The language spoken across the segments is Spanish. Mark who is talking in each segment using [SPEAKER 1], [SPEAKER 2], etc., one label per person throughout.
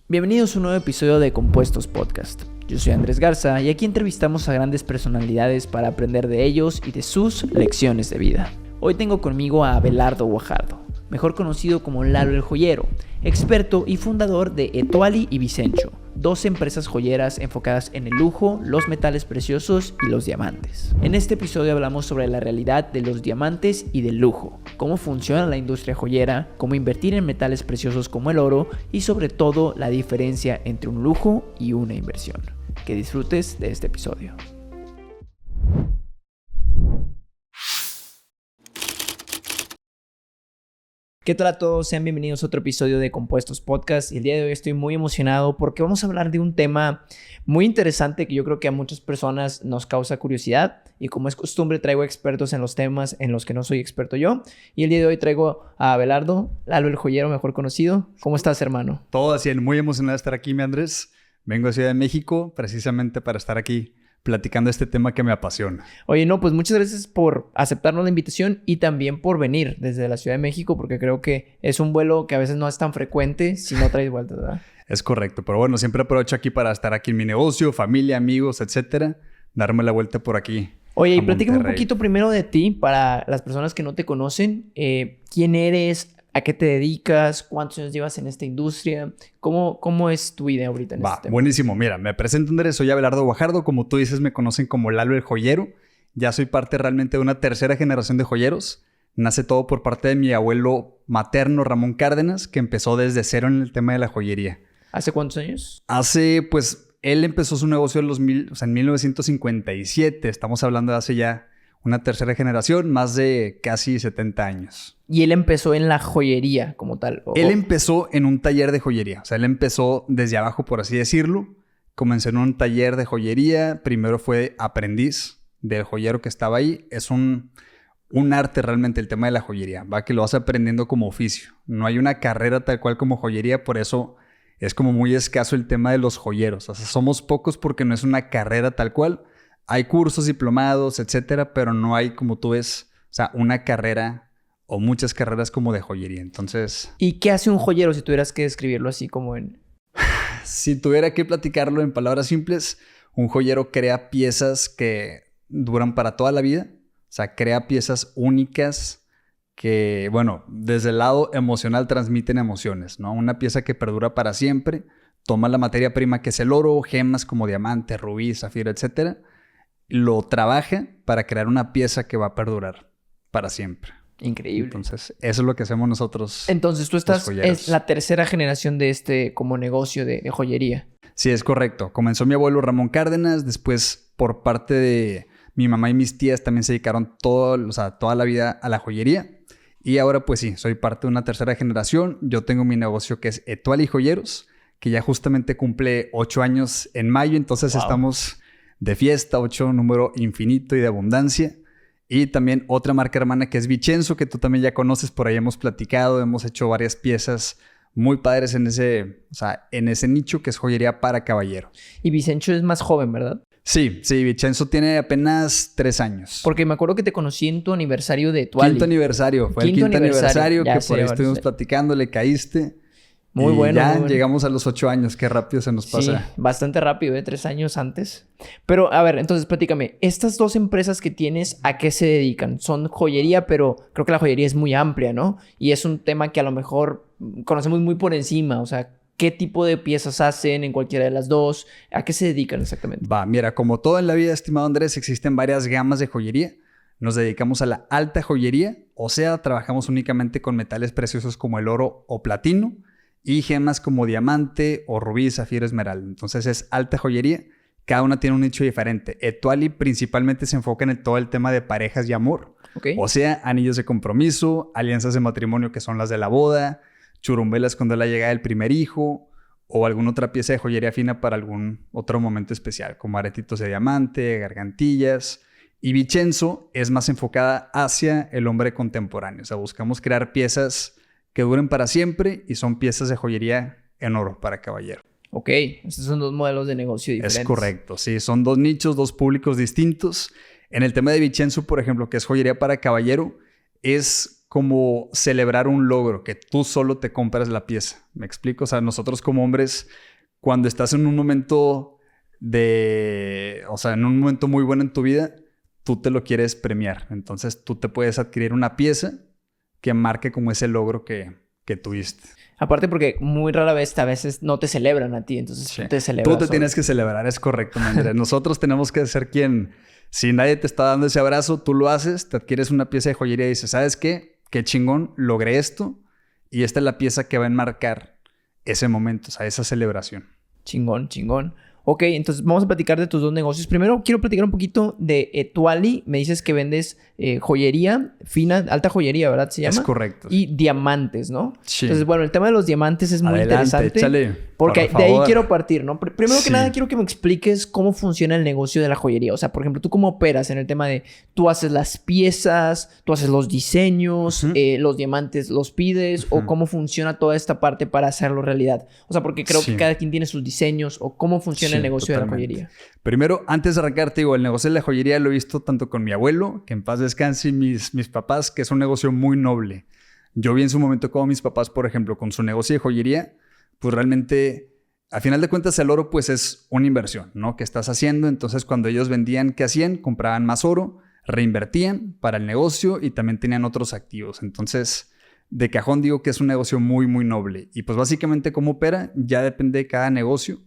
[SPEAKER 1] Bienvenidos a un nuevo episodio de Compuestos Podcast. Yo soy Andrés Garza y aquí entrevistamos a grandes personalidades para aprender de ellos y de sus lecciones de vida. Hoy tengo conmigo a Abelardo Guajardo, mejor conocido como Lalo el Joyero, experto y fundador de Etuali y Vicencho, dos empresas joyeras enfocadas en el lujo, los metales preciosos y los diamantes. En este episodio hablamos sobre la realidad de los diamantes y del lujo, cómo funciona la industria joyera, cómo invertir en metales preciosos como el oro y sobre todo la diferencia entre un lujo y una inversión. Que disfrutes de este episodio. ¿Qué tal a todos? Sean bienvenidos a otro episodio de Compuestos Podcast. Y el día de hoy estoy muy emocionado porque vamos a hablar de un tema muy interesante que yo creo que a muchas personas nos causa curiosidad. Y como es costumbre, traigo expertos en los temas en los que no soy experto yo. Y el día de hoy traigo a Abelardo, Lalo el Joyero, mejor conocido. ¿Cómo estás, hermano?
[SPEAKER 2] Todo así, muy emocionado de estar aquí, mi Andrés. Vengo de Ciudad de México precisamente para estar aquí platicando este tema que me apasiona.
[SPEAKER 1] Oye, no, pues muchas gracias por aceptarnos la invitación y también por venir desde la Ciudad de México, porque creo que es un vuelo que a veces no es tan frecuente si no traes vueltas, ¿verdad?
[SPEAKER 2] Es correcto, pero bueno, siempre aprovecho aquí para estar aquí en mi negocio, familia, amigos, etcétera, darme la vuelta por aquí.
[SPEAKER 1] Oye, y platícame un poquito primero de ti para las personas que no te conocen. ¿Quién eres? ¿A qué te dedicas? ¿Cuántos años llevas en esta industria? ¿Cómo es tu vida ahorita en este tema?
[SPEAKER 2] Buenísimo. Mira, me presento, Andrés. Soy Abelardo Guajardo. Como tú dices, me conocen como Lalo el Joyero. Ya soy parte realmente de una tercera generación de joyeros. Nace todo por parte de mi abuelo materno, Ramón Cárdenas, que empezó desde cero en el tema de la joyería.
[SPEAKER 1] ¿Hace cuántos años?
[SPEAKER 2] Él empezó su negocio en 1957. Estamos hablando de hace ya una tercera generación, más de casi 70 años.
[SPEAKER 1] ¿Y él empezó en la joyería como tal?
[SPEAKER 2] Él empezó en un taller de joyería. O sea, él empezó desde abajo, por así decirlo. Comenzó en un taller de joyería. Primero fue aprendiz del joyero que estaba ahí. Es un arte realmente el tema de la joyería. Va que lo vas aprendiendo como oficio. No hay una carrera tal cual como joyería. Por eso es como muy escaso el tema de los joyeros. O sea, somos pocos porque no es una carrera tal cual. Hay cursos, diplomados, etcétera, pero no hay, como tú ves, o sea, una carrera o muchas carreras como de joyería. Entonces,
[SPEAKER 1] ¿y qué hace un joyero si tuvieras que describirlo así como en...?
[SPEAKER 2] Si tuviera que platicarlo en palabras simples, un joyero crea piezas que duran para toda la vida. O sea, crea piezas únicas que, bueno, desde el lado emocional transmiten emociones, ¿no? Una pieza que perdura para siempre. Toma la materia prima que es el oro, gemas como diamante, rubí, zafiro, etcétera. Lo trabaja para crear una pieza que va a perdurar para siempre.
[SPEAKER 1] Increíble.
[SPEAKER 2] Entonces, eso es lo que hacemos nosotros.
[SPEAKER 1] Entonces, tú es la tercera generación de este como negocio de joyería.
[SPEAKER 2] Sí, es correcto. Comenzó mi abuelo Ramón Cárdenas. Después, por parte de mi mamá y mis tías, también se dedicaron toda la vida a la joyería. Y ahora, pues sí, soy parte de una tercera generación. Yo tengo mi negocio que es Etuali Joyeros, que ya justamente cumple 8 años en mayo. Entonces, estamos de fiesta, 8, número infinito y de abundancia. Y también otra marca hermana que es Vicenzo, que tú también ya conoces, por ahí hemos platicado, hemos hecho varias piezas muy padres en ese nicho que es joyería para caballero.
[SPEAKER 1] Y Vicencho es más joven, ¿verdad?
[SPEAKER 2] Sí, Vicenzo tiene apenas 3 años.
[SPEAKER 1] Porque me acuerdo que te conocí en tu aniversario de Etuali.
[SPEAKER 2] Quinto aniversario, fue el quinto aniversario que por ahí estuvimos platicando, le caíste.
[SPEAKER 1] Muy bueno.
[SPEAKER 2] Ya
[SPEAKER 1] muy bueno.
[SPEAKER 2] Llegamos a los 8 años. Qué rápido se nos pasa.
[SPEAKER 1] Sí, bastante rápido, 3 años antes. Pero, a ver, entonces platícame. Estas dos empresas que tienes, ¿a qué se dedican? Son joyería, pero creo que la joyería es muy amplia, ¿no? Y es un tema que a lo mejor conocemos muy por encima. O sea, ¿qué tipo de piezas hacen en cualquiera de las dos? ¿A qué se dedican exactamente?
[SPEAKER 2] Mira, como todo en la vida, estimado Andrés, existen varias gamas de joyería. Nos dedicamos a la alta joyería. O sea, trabajamos únicamente con metales preciosos como el oro o platino. Y gemas como diamante o rubí, zafiro, esmeralda. Entonces es alta joyería. Cada una tiene un nicho diferente. Etuali principalmente se enfoca en todo el tema de parejas y amor.
[SPEAKER 1] Okay.
[SPEAKER 2] O sea, anillos de compromiso, alianzas de matrimonio que son las de la boda, churumbelas cuando es la llegada del primer hijo o alguna otra pieza de joyería fina para algún otro momento especial, como aretitos de diamante, gargantillas. Y Vicenzo es más enfocada hacia el hombre contemporáneo. O sea, buscamos crear piezas que duren para siempre y son piezas de joyería en oro para caballero.
[SPEAKER 1] Ok, estos son dos modelos de negocio diferentes.
[SPEAKER 2] Es correcto, sí. Son dos nichos, dos públicos distintos. En el tema de Vicenzo, por ejemplo, que es joyería para caballero, es como celebrar un logro, que tú solo te compras la pieza. ¿Me explico? O sea, nosotros como hombres, cuando estás en un momento en un momento muy bueno en tu vida, tú te lo quieres premiar. Entonces, tú te puedes adquirir una pieza que marque como ese logro que tuviste.
[SPEAKER 1] Aparte porque muy rara vez, a veces no te celebran a ti, entonces
[SPEAKER 2] Sí.
[SPEAKER 1] tú te celebras.
[SPEAKER 2] Tú te tienes que celebrar, es correcto, Andrés. Nosotros tenemos que ser quien, si nadie te está dando ese abrazo, tú lo haces, te adquieres una pieza de joyería y dices, ¿sabes qué? Qué chingón, logré esto y esta es la pieza que va a enmarcar ese momento, o sea, esa celebración.
[SPEAKER 1] Chingón, chingón. Ok, entonces vamos a platicar de tus dos negocios. Primero quiero platicar un poquito de Etuali. Me dices que vendes joyería fina, alta joyería, ¿verdad? Se llama.
[SPEAKER 2] Es correcto.
[SPEAKER 1] Y diamantes, ¿no?
[SPEAKER 2] Sí.
[SPEAKER 1] Entonces, bueno, el tema de los diamantes es muy
[SPEAKER 2] Adelante,
[SPEAKER 1] interesante.
[SPEAKER 2] échale,
[SPEAKER 1] porque
[SPEAKER 2] por
[SPEAKER 1] de ahí
[SPEAKER 2] favor.
[SPEAKER 1] quiero partir, ¿no? Primero que
[SPEAKER 2] Sí.
[SPEAKER 1] nada, quiero que me expliques cómo funciona el negocio de la joyería. O sea, por ejemplo, ¿tú cómo operas en el tema de tú haces las piezas, tú haces los diseños,
[SPEAKER 2] Ujú.
[SPEAKER 1] los diamantes los pides, o
[SPEAKER 2] Ujú.
[SPEAKER 1] cómo funciona toda esta parte para hacerlo realidad? O sea, porque creo
[SPEAKER 2] Sí.
[SPEAKER 1] que cada quien tiene sus diseños, o cómo funciona
[SPEAKER 2] Sí,
[SPEAKER 1] el negocio de la
[SPEAKER 2] totalmente.
[SPEAKER 1] joyería.
[SPEAKER 2] Primero, antes de arrancar, te digo, el negocio de la joyería lo he visto tanto con mi abuelo, que en paz descanse, y mis papás, que es un negocio muy noble. Yo vi en su momento como mis papás, por ejemplo, con su negocio de joyería, pues realmente, a final de cuentas, el oro pues es una inversión, ¿no? Que estás haciendo. Entonces, cuando ellos vendían, ¿qué hacían? Compraban más oro, reinvertían para el negocio y también tenían otros activos. Entonces, de cajón digo que es un negocio muy, muy noble. Y pues básicamente cómo opera ya depende de cada negocio.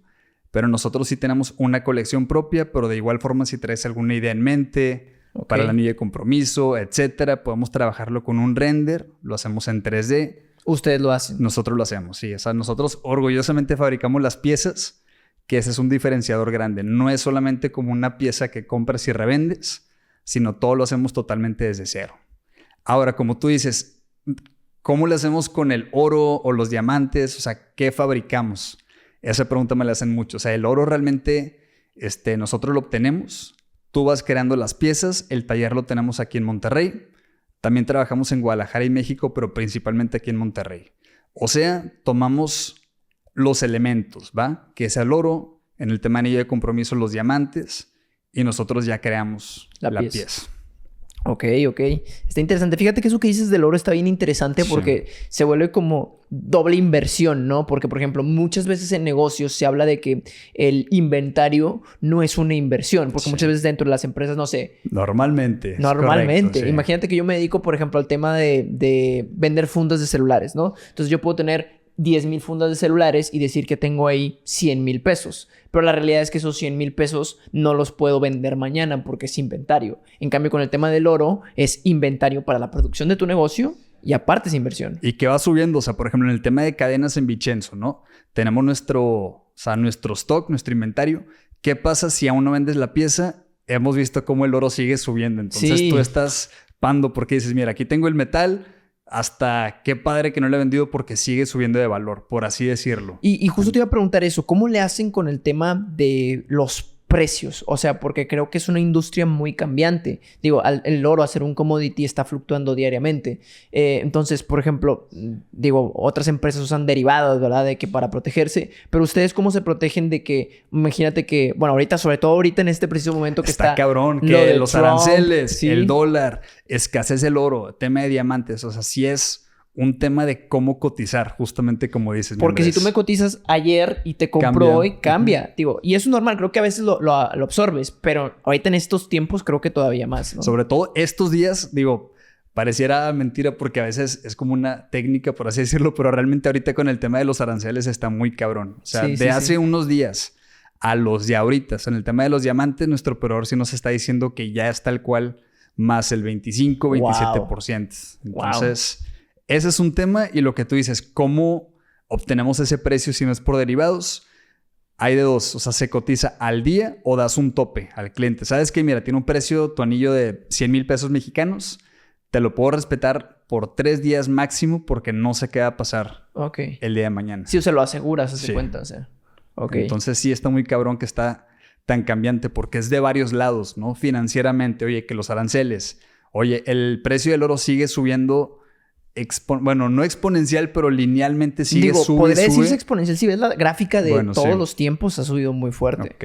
[SPEAKER 2] Pero nosotros sí tenemos una colección propia, pero de igual forma si traes alguna idea en mente para el anillo de compromiso, etcétera, podemos trabajarlo con un render, lo hacemos en 3D.
[SPEAKER 1] Ustedes lo hacen.
[SPEAKER 2] Nosotros lo hacemos, sí. O sea, nosotros orgullosamente fabricamos las piezas, que ese es un diferenciador grande. No es solamente como una pieza que compras y revendes, sino todo lo hacemos totalmente desde cero. Ahora, como tú dices, ¿cómo le hacemos con el oro o los diamantes? O sea, ¿qué fabricamos? Esa pregunta me la hacen mucho. O sea, el oro realmente nosotros lo obtenemos. Tú vas creando las piezas. El taller lo tenemos aquí en Monterrey. También trabajamos en Guadalajara y México, pero principalmente aquí en Monterrey. O sea, tomamos los elementos, ¿va? Que es el oro, en el tema de anillo de compromiso, los diamantes, y nosotros ya creamos la pieza.
[SPEAKER 1] Ok. Está interesante. Fíjate que eso que dices del oro está bien interesante porque se vuelve como doble inversión, ¿no? Porque, por ejemplo, muchas veces en negocios se habla de que el inventario no es una inversión. Porque muchas veces dentro de las empresas, no sé...
[SPEAKER 2] Normalmente.
[SPEAKER 1] Normalmente.
[SPEAKER 2] Correcto, sí.
[SPEAKER 1] Imagínate que yo me dedico, por ejemplo, al tema de vender fundas de celulares, ¿no? Entonces yo puedo tener 10,000 fundas de celulares y decir que tengo ahí 100,000 pesos. Pero la realidad es que esos 100,000 pesos no los puedo vender mañana porque es inventario. En cambio, con el tema del oro, es inventario para la producción de tu negocio y aparte es inversión.
[SPEAKER 2] Y que va subiendo. O sea, por ejemplo, en el tema de cadenas en Vicenzo, ¿no? Tenemos nuestro stock, nuestro inventario. ¿Qué pasa si aún no vendes la pieza? Hemos visto cómo el oro sigue subiendo. Entonces tú estás pando porque dices, mira, aquí tengo el metal... Hasta qué padre que no le he vendido porque sigue subiendo de valor, por así decirlo.
[SPEAKER 1] Y justo te iba a preguntar eso. ¿Cómo le hacen con el tema de los precios? O sea, porque creo que es una industria muy cambiante. Digo, el oro, hacer un commodity, está fluctuando diariamente. Entonces, por ejemplo, digo, otras empresas usan derivados, ¿verdad? De que para protegerse. Pero ustedes, ¿cómo se protegen de que, imagínate que, bueno, ahorita, sobre todo ahorita en este preciso momento que está
[SPEAKER 2] cabrón, que los aranceles, el dólar, escasez del oro, tema de diamantes. O sea, sí es un tema de cómo cotizar, justamente como dices.
[SPEAKER 1] Porque si tú me cotizas ayer y te compro hoy, cambia. Digo, y eso es normal, creo que a veces lo absorbes, pero ahorita en estos tiempos creo que todavía más, ¿no?
[SPEAKER 2] Sobre todo estos días, digo, pareciera mentira porque a veces es como una técnica, por así decirlo, pero realmente ahorita con el tema de los aranceles está muy cabrón. O sea, hace unos días a los de ahorita, o sea, en el tema de los diamantes, nuestro operador sí nos está diciendo que ya es tal cual más el 25, 27%. Entonces... Ese es un tema y lo que tú dices, ¿cómo obtenemos ese precio si no es por derivados? Hay de dos, o sea, se cotiza al día o das un tope al cliente. ¿Sabes qué? Mira, tiene un precio tu anillo de 100,000 pesos mexicanos, te lo puedo respetar por 3 días máximo porque no sé qué va a pasar el día de mañana.
[SPEAKER 1] Sí, o sea, lo aseguras, hace cuenta, o sea.
[SPEAKER 2] Entonces sí está muy cabrón que está tan cambiante porque es de varios lados, ¿no? Financieramente, oye, que los aranceles, oye, el precio del oro sigue subiendo... Bueno, no exponencial, pero linealmente sigue subiendo.
[SPEAKER 1] Podría decirse exponencial. Si ves la gráfica de todos los tiempos, ha subido muy fuerte.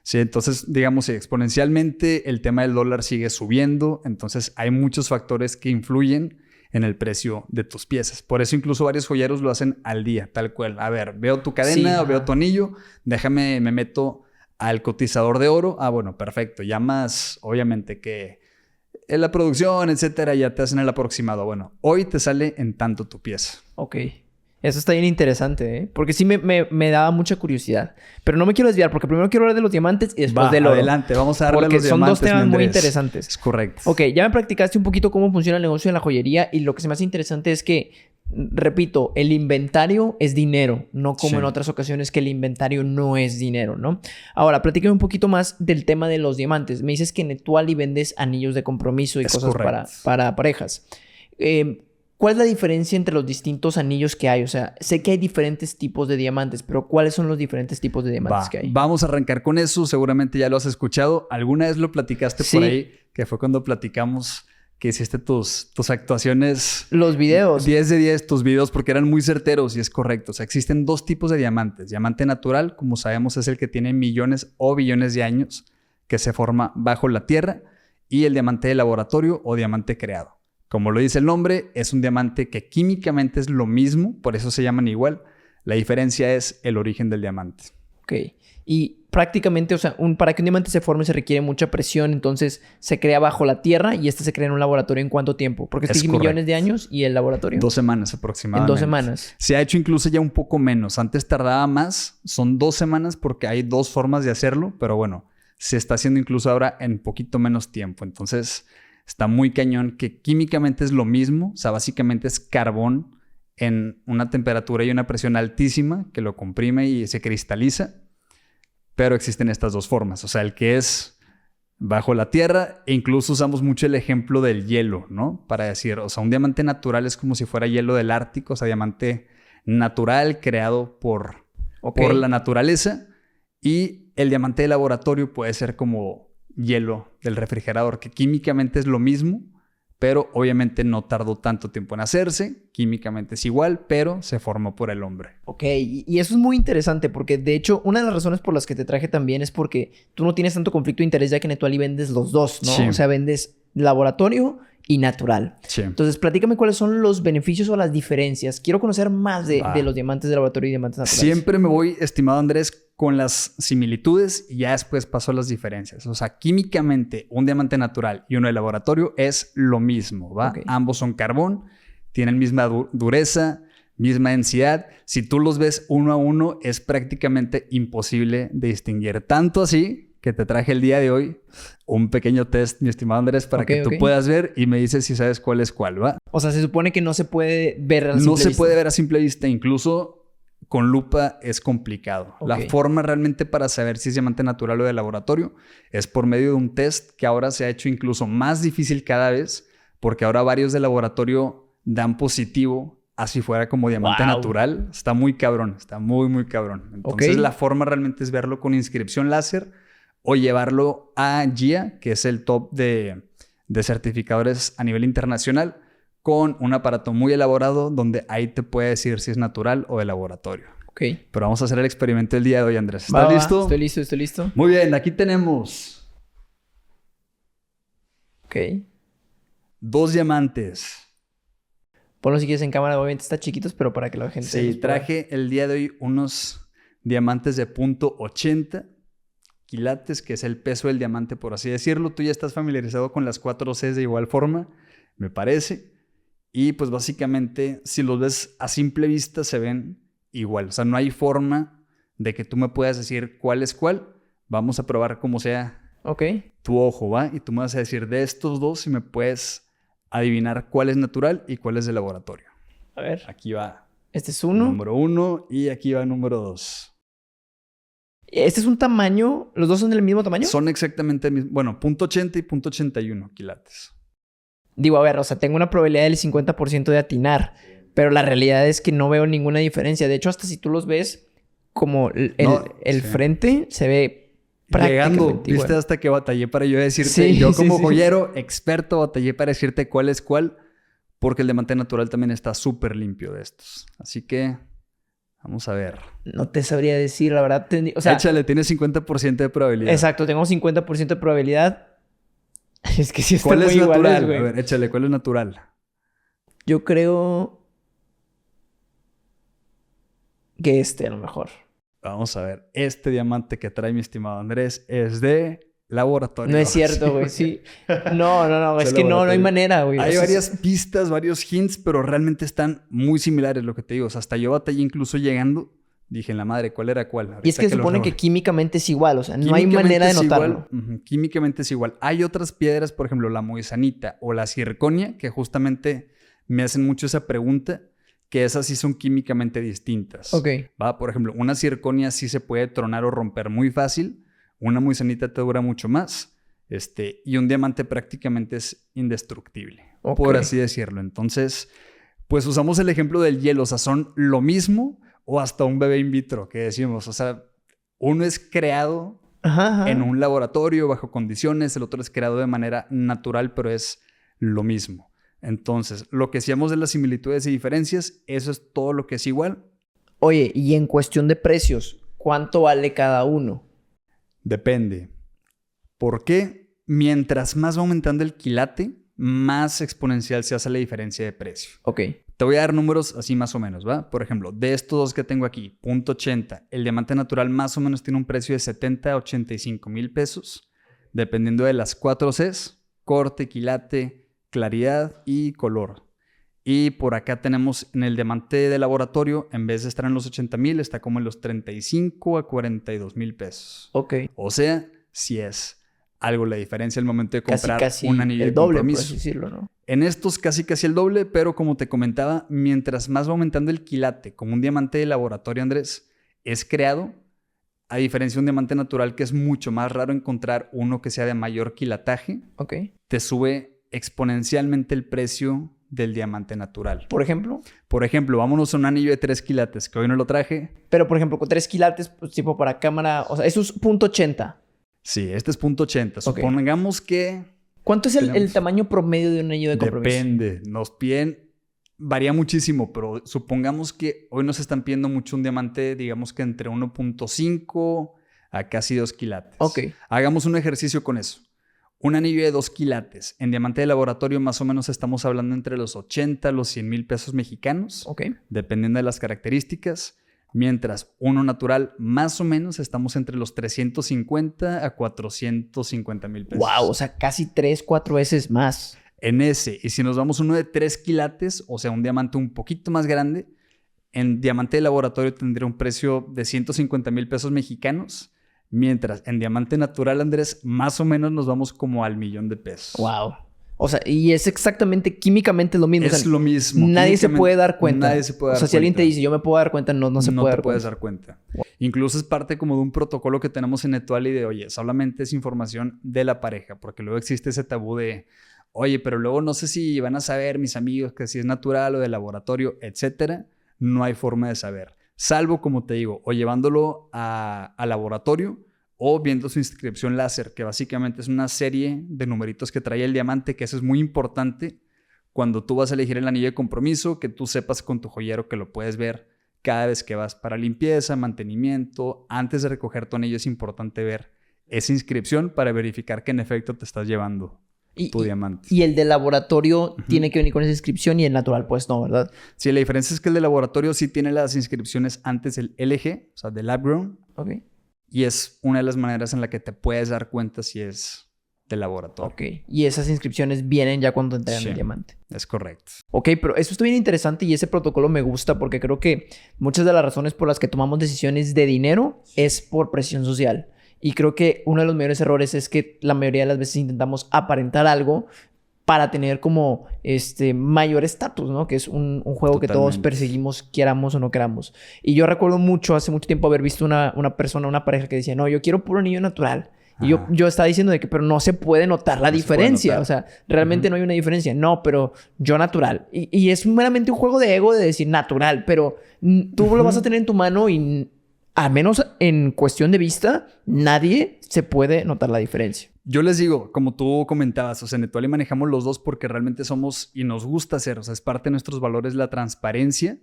[SPEAKER 2] Sí, entonces, digamos, exponencialmente el tema del dólar sigue subiendo. Entonces, hay muchos factores que influyen en el precio de tus piezas. Por eso incluso varios joyeros lo hacen al día, tal cual. A ver, veo tu cadena o veo tu anillo, me meto al cotizador de oro. Ah, bueno, perfecto. Ya más, obviamente, que en la producción, etcétera, ya te hacen el aproximado. Bueno, hoy te sale en tanto tu pieza.
[SPEAKER 1] Ok. Eso está bien interesante, ¿eh? Porque sí me daba mucha curiosidad. Pero no me quiero desviar porque primero quiero hablar de los diamantes y después del oro.
[SPEAKER 2] Adelante, vamos a darle
[SPEAKER 1] porque
[SPEAKER 2] a los diamantes.
[SPEAKER 1] Porque son dos temas muy interesantes.
[SPEAKER 2] Es correcto.
[SPEAKER 1] Ok, ya me practicaste un poquito cómo funciona el negocio de la joyería y lo que se me hace interesante es que, repito, el inventario es dinero, no como en otras ocasiones que el inventario no es dinero, ¿no? Ahora, platícame un poquito más del tema de los diamantes. Me dices que en Etuali vendes anillos de compromiso y cosas para parejas. ¿Cuál es la diferencia entre los distintos anillos que hay? O sea, sé que hay diferentes tipos de diamantes, pero ¿cuáles son los diferentes tipos de diamantes que hay?
[SPEAKER 2] Vamos a arrancar con eso. Seguramente ya lo has escuchado. Alguna vez lo platicaste por ahí, que fue cuando platicamos que hiciste tus actuaciones.
[SPEAKER 1] Los videos.
[SPEAKER 2] 10 de 10 tus videos porque eran muy certeros y es correcto. O sea, existen dos tipos de diamantes. Diamante natural, como sabemos, es el que tiene millones o billones de años que se forma bajo la tierra. Y el diamante de laboratorio o diamante creado. Como lo dice el nombre, es un diamante que químicamente es lo mismo, por eso se llaman igual. La diferencia es el origen del diamante.
[SPEAKER 1] Ok. Y prácticamente, o sea, para que un diamante se forme se requiere mucha presión, entonces se crea bajo la tierra y se crea en un laboratorio. ¿En cuánto tiempo? Porque tiene millones de años y el laboratorio.
[SPEAKER 2] 2 semanas aproximadamente.
[SPEAKER 1] En 2 semanas.
[SPEAKER 2] Se ha hecho incluso ya un poco menos. Antes tardaba más. Son 2 semanas porque hay 2 formas de hacerlo, pero bueno, se está haciendo incluso ahora en poquito menos tiempo. Entonces, está muy cañón que químicamente es lo mismo. O sea, básicamente es carbón en una temperatura y una presión altísima que lo comprime y se cristaliza. Pero existen estas dos formas. O sea, el que es bajo la tierra e incluso usamos mucho el ejemplo del hielo, ¿no? Para decir, o sea, un diamante natural es como si fuera hielo del Ártico. O sea, diamante natural creado por la naturaleza. Y el diamante de laboratorio puede ser como hielo del refrigerador, que químicamente es lo mismo, pero obviamente no tardó tanto tiempo en hacerse. Químicamente es igual, pero se formó por el hombre.
[SPEAKER 1] Ok, y eso es muy interesante porque de hecho una de las razones por las que te traje también es porque tú no tienes tanto conflicto de interés ya que en Etuali vendes los dos, ¿no? Sí. O sea, vendes laboratorio y natural.
[SPEAKER 2] Sí.
[SPEAKER 1] Entonces, platícame cuáles son los beneficios o las diferencias. Quiero conocer más de los diamantes de laboratorio y diamantes naturales.
[SPEAKER 2] Siempre me voy, estimado Andrés, con las similitudes y ya después paso a las diferencias. O sea, químicamente un diamante natural y uno de laboratorio es lo mismo, ¿va? Okay. Ambos son carbón, tienen misma dureza, misma densidad. Si tú los ves uno a uno, es prácticamente imposible de distinguir. Tanto así que te traje el día de hoy un pequeño test, mi estimado Andrés, para que tú puedas ver y me dices si sabes cuál es cuál, ¿va?
[SPEAKER 1] O sea, se supone que no se puede ver a simple vista.
[SPEAKER 2] No se puede ver a simple vista, incluso con lupa es complicado. La forma realmente para saber si es diamante natural o de laboratorio es por medio de un test que ahora se ha hecho incluso más difícil cada vez, porque ahora varios de laboratorio dan positivo, así fuera como diamante natural. Está muy cabrón, está muy, muy cabrón. Entonces la forma realmente es verlo con inscripción láser o llevarlo a GIA, que es el top de certificadores a nivel internacional, con un aparato muy elaborado donde ahí te puede decir si es natural o de laboratorio.
[SPEAKER 1] Ok.
[SPEAKER 2] Pero vamos a hacer el experimento el día de hoy, Andrés. ¿Estás listo?
[SPEAKER 1] Estoy listo.
[SPEAKER 2] Muy bien, aquí tenemos 2 diamantes.
[SPEAKER 1] Ponlo si quieres en cámara, obviamente está chiquitos, pero para que la gente...
[SPEAKER 2] Sí, traje el día de hoy unos diamantes de .80 quilates, que es el peso del diamante, por así decirlo. Tú ya estás familiarizado con las 4 Cs de igual forma, me parece. Y pues básicamente, si los ves a simple vista, se ven igual. O sea, no hay forma de que tú me puedas decir cuál es cuál. Vamos a probar como sea tu ojo, ¿va? Y tú me vas a decir de estos dos si me puedes adivinar cuál es natural y cuál es de laboratorio.
[SPEAKER 1] A ver.
[SPEAKER 2] Aquí va.
[SPEAKER 1] Este es uno.
[SPEAKER 2] Número 1 y aquí va número 2.
[SPEAKER 1] ¿Este es un tamaño? ¿Los dos son del mismo tamaño?
[SPEAKER 2] Son exactamente el mismo. Bueno, .80 y .81 quilates.
[SPEAKER 1] Digo, a ver, o sea, tengo una probabilidad del 50% de atinar, pero la realidad es que no veo ninguna diferencia. De hecho, hasta si tú los ves, como el frente se ve prácticamente
[SPEAKER 2] llegando,
[SPEAKER 1] igual.
[SPEAKER 2] ¿Viste hasta que batallé para yo decirte? Yo como joyero, experto, batallé para decirte cuál es cuál, porque el diamante natural también está súper limpio de estos. Así que vamos a ver.
[SPEAKER 1] No te sabría decir, la verdad. O sea,
[SPEAKER 2] échale, tienes 50% de probabilidad.
[SPEAKER 1] Exacto, tengo 50% de probabilidad. Es que sí está
[SPEAKER 2] ¿Cuál
[SPEAKER 1] muy
[SPEAKER 2] es natural?
[SPEAKER 1] Iguales,
[SPEAKER 2] a ver, échale, ¿cuál es natural?
[SPEAKER 1] Yo creo que a lo mejor.
[SPEAKER 2] Vamos a ver. Este diamante que trae mi estimado Andrés es de laboratorio.
[SPEAKER 1] No es cierto, güey, sí. No, es que no hay manera, güey.
[SPEAKER 2] Hay varias pistas, varios hints, pero realmente están muy similares, lo que te digo. O sea, hasta yo batallé incluso llegando. Dije, en la madre, ¿cuál era cuál? Ahorita
[SPEAKER 1] y es que se supone que químicamente es igual, o sea, no hay manera de notarlo.
[SPEAKER 2] Químicamente es igual. Hay otras piedras, por ejemplo, la moisanita o la zirconia, que justamente me hacen mucho esa pregunta, que esas sí son químicamente distintas.
[SPEAKER 1] Ok.
[SPEAKER 2] ¿Va? Por ejemplo, una zirconia sí se puede tronar o romper muy fácil. Una moisanita te dura mucho más. Y un diamante prácticamente es indestructible, por así decirlo. Entonces, pues usamos el ejemplo del hielo. O sea, son lo mismo o hasta un bebé in vitro, que decimos. O sea, uno es creado en un laboratorio bajo condiciones, el otro es creado de manera natural, pero es lo mismo. Entonces, lo que decíamos de las similitudes y diferencias, eso es todo lo que es igual.
[SPEAKER 1] Oye, y en cuestión de precios, ¿cuánto vale cada uno?
[SPEAKER 2] Depende. ¿Por qué? Mientras más va aumentando el quilate, más exponencial se hace la diferencia de precio.
[SPEAKER 1] Ok.
[SPEAKER 2] Te voy a dar números así más o menos, ¿va? Por ejemplo, de estos dos que tengo aquí, .80, el diamante natural más o menos tiene un precio de 70 a 85 mil pesos, dependiendo de las 4 Cs, corte, quilate, claridad y color. Y por acá tenemos en el diamante de laboratorio, en vez de estar en los 80 mil, está como en los 35 a 42 mil pesos.
[SPEAKER 1] Ok.
[SPEAKER 2] O sea, si es algo la diferencia al momento de comprar
[SPEAKER 1] casi
[SPEAKER 2] un anillo
[SPEAKER 1] el
[SPEAKER 2] de
[SPEAKER 1] doble,
[SPEAKER 2] compromiso.
[SPEAKER 1] por así decirlo, ¿no?
[SPEAKER 2] En estos casi el doble, pero como te comentaba, mientras más va aumentando el quilate, como un diamante de laboratorio, Andrés, es creado, a diferencia de un diamante natural que es mucho más raro encontrar uno que sea de mayor quilataje, te sube exponencialmente el precio del diamante natural.
[SPEAKER 1] ¿Por ejemplo?
[SPEAKER 2] Por ejemplo, vámonos a un anillo de 3 quilates, que hoy no lo traje.
[SPEAKER 1] Pero, por ejemplo, con 3 quilates, pues, tipo para cámara, o sea, eso es .80.
[SPEAKER 2] Sí, este es .80. Supongamos que...
[SPEAKER 1] ¿Cuánto es el tamaño promedio de un anillo de compromiso?
[SPEAKER 2] Depende. Nos piden... Varía muchísimo, pero supongamos que hoy nos están pidiendo mucho un diamante, digamos que entre 1.5 a casi 2 quilates.
[SPEAKER 1] Ok.
[SPEAKER 2] Hagamos un ejercicio con eso. Un anillo de 2 quilates. En diamante de laboratorio más o menos estamos hablando entre los 80 a los 100 mil pesos mexicanos.
[SPEAKER 1] Ok.
[SPEAKER 2] Dependiendo de las características. Mientras uno natural, más o menos, estamos entre los 350 a 450 mil pesos.
[SPEAKER 1] ¡Wow! O sea, casi 3, 4 veces más.
[SPEAKER 2] En ese, y si nos vamos uno de 3 quilates, o sea, un diamante un poquito más grande, en diamante de laboratorio tendría un precio de 150 mil pesos mexicanos. Mientras en diamante natural, Andrés, más o menos nos vamos como al $1,000,000 de pesos.
[SPEAKER 1] ¡Wow! O sea, y es exactamente químicamente lo mismo.
[SPEAKER 2] Es lo mismo.
[SPEAKER 1] Nadie se puede dar cuenta.
[SPEAKER 2] Nadie se puede dar cuenta.
[SPEAKER 1] O sea, si alguien te dice, yo me puedo dar cuenta, no se puede dar cuenta.
[SPEAKER 2] No te puedes dar cuenta. Wow. Incluso es parte como de un protocolo que tenemos en Etuali de, oye, solamente es información de la pareja. Porque luego existe ese tabú de, oye, pero luego no sé si van a saber mis amigos que si es natural o de laboratorio, etcétera. No hay forma de saber. Salvo, como te digo, o llevándolo a laboratorio, o viendo su inscripción láser, que básicamente es una serie de numeritos que trae el diamante, que eso es muy importante cuando tú vas a elegir el anillo de compromiso, que tú sepas con tu joyero que lo puedes ver cada vez que vas para limpieza, mantenimiento. Antes de recoger tu anillo es importante ver esa inscripción para verificar que en efecto te estás llevando tu diamante.
[SPEAKER 1] Y el de laboratorio tiene que venir con esa inscripción y el natural pues no, ¿verdad?
[SPEAKER 2] Sí, la diferencia es que el de laboratorio sí tiene las inscripciones antes del LG, o sea, del lab grown.
[SPEAKER 1] Ok.
[SPEAKER 2] Y es una de las maneras en la que te puedes dar cuenta si es de laboratorio.
[SPEAKER 1] Ok. Y esas inscripciones vienen ya cuando entregan el diamante.
[SPEAKER 2] Es correcto.
[SPEAKER 1] Ok, pero eso está bien interesante y ese protocolo me gusta porque creo que muchas de las razones por las que tomamos decisiones de dinero es por presión social. Y creo que uno de los mayores errores es que la mayoría de las veces intentamos aparentar algo para tener como mayor estatus, ¿no? Que es un juego que todos perseguimos, queramos o no queramos. Y yo recuerdo mucho, hace mucho tiempo, haber visto una pareja que decía, no, yo quiero puro anillo natural. Y yo estaba diciendo de que, pero no se puede notar la diferencia. O sea, realmente no hay una diferencia. No, pero yo natural. Y es meramente un juego de ego de decir natural, pero tú lo vas a tener en tu mano y al menos en cuestión de vista, nadie se puede notar la diferencia.
[SPEAKER 2] Yo les digo, como tú comentabas, o sea, en Etuali manejamos los dos porque realmente somos y nos gusta hacer, o sea, es parte de nuestros valores la transparencia,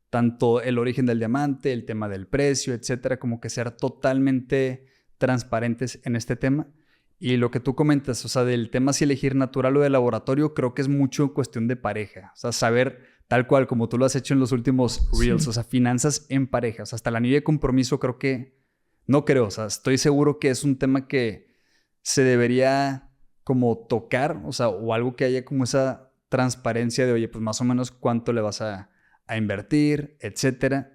[SPEAKER 2] tanto el origen del diamante, el tema del precio, etcétera, como que ser totalmente transparentes en este tema. Y lo que tú comentas, o sea, del tema si elegir natural o de laboratorio, creo que es mucho cuestión de pareja. O sea, saber tal cual como tú lo has hecho en los últimos Reels,
[SPEAKER 1] Sí.
[SPEAKER 2] o sea, finanzas en pareja. O sea, hasta el anillo de compromiso creo que... No creo, o sea, estoy seguro que es un tema que se debería como tocar, o sea, o algo que haya como esa transparencia de, oye, pues más o menos cuánto le vas a invertir, etcétera.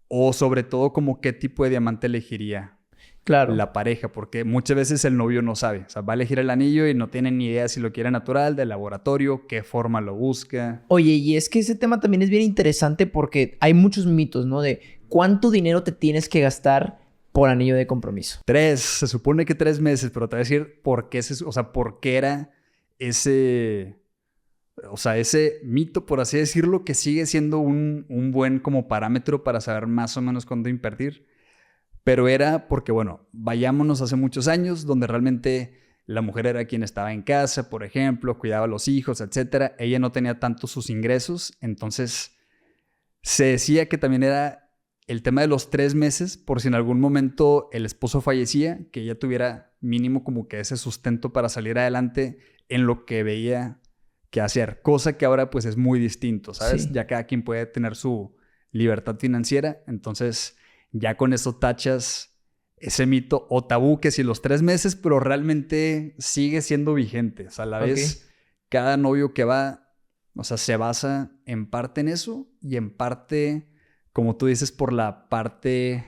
[SPEAKER 2] O sobre todo como qué tipo de diamante elegiría
[SPEAKER 1] Claro.
[SPEAKER 2] la pareja, porque muchas veces el novio no sabe, o sea, va a elegir el anillo y no tiene ni idea si lo quiere natural, de laboratorio, qué forma lo busca.
[SPEAKER 1] Oye, y es que ese tema también es bien interesante porque hay muchos mitos, ¿no? De cuánto dinero te tienes que gastar por anillo de compromiso.
[SPEAKER 2] Se supone que 3 meses, pero te voy a decir por qué, o sea, por qué era ese, o sea, ese mito, por así decirlo, que sigue siendo un buen como parámetro para saber más o menos cuándo invertir. Pero era porque, bueno, vayámonos hace muchos años, donde realmente la mujer era quien estaba en casa, por ejemplo, cuidaba a los hijos, etcétera. Ella no tenía tanto sus ingresos, entonces se decía que también era el tema de los 3 meses, por si en algún momento el esposo fallecía, que ella tuviera mínimo como que ese sustento para salir adelante en lo que veía que hacer. Cosa que ahora pues es muy distinto, ¿sabes?
[SPEAKER 1] Sí.
[SPEAKER 2] Ya cada quien puede tener su libertad financiera, entonces ya con eso tachas ese mito o tabú que si los 3 meses, pero realmente sigue siendo vigente. O sea, a la vez, cada novio que va, o sea, se basa en parte en eso y en parte, como tú dices, por la parte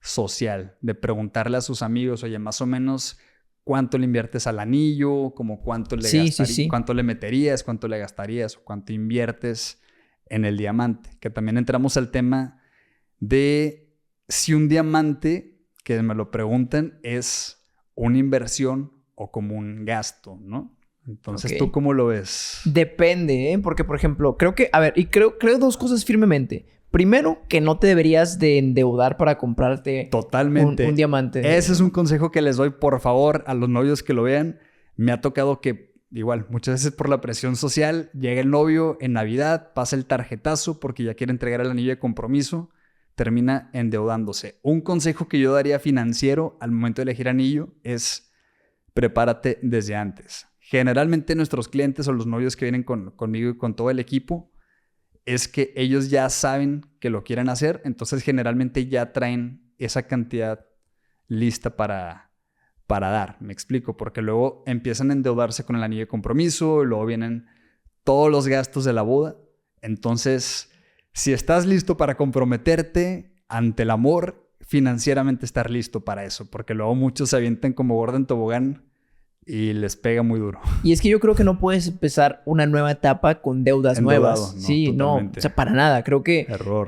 [SPEAKER 2] social, de preguntarle a sus amigos, oye, más o menos, ¿cuánto le inviertes al anillo? Como cuánto le
[SPEAKER 1] Sí, sí, sí.
[SPEAKER 2] cuánto le meterías, cuánto le gastarías o cuánto inviertes en el diamante. Que también entramos al tema de si un diamante, que me lo preguntan, es una inversión o como un gasto, ¿no? Entonces,
[SPEAKER 1] Ok.
[SPEAKER 2] ¿tú cómo lo ves?
[SPEAKER 1] Depende, ¿eh? Porque, por ejemplo, creo que, a ver, y creo dos cosas firmemente. Primero, que no te deberías de endeudar para comprarte
[SPEAKER 2] Totalmente.
[SPEAKER 1] un diamante.
[SPEAKER 2] Ese es un consejo que les doy, por favor, a los novios que lo vean. Me ha tocado que, igual, muchas veces por la presión social, llega el novio en Navidad, pasa el tarjetazo porque ya quiere entregar el anillo de compromiso, termina endeudándose. Un consejo que yo daría financiero al momento de elegir anillo es prepárate desde antes. Generalmente nuestros clientes o los novios que vienen conmigo y con todo el equipo es que ellos ya saben que lo quieren hacer, entonces generalmente ya traen esa cantidad lista para dar, me explico, porque luego empiezan a endeudarse con el anillo de compromiso, luego vienen todos los gastos de la boda, entonces si estás listo para comprometerte ante el amor, financieramente estar listo para eso, porque luego muchos se avientan como gorda en tobogán y les pega muy duro.
[SPEAKER 1] Y es que yo creo que no puedes empezar una nueva etapa con deudas
[SPEAKER 2] Endeudado,
[SPEAKER 1] nuevas.
[SPEAKER 2] no,
[SPEAKER 1] Sí,
[SPEAKER 2] totalmente.
[SPEAKER 1] no, o sea, para nada. Creo que
[SPEAKER 2] Error.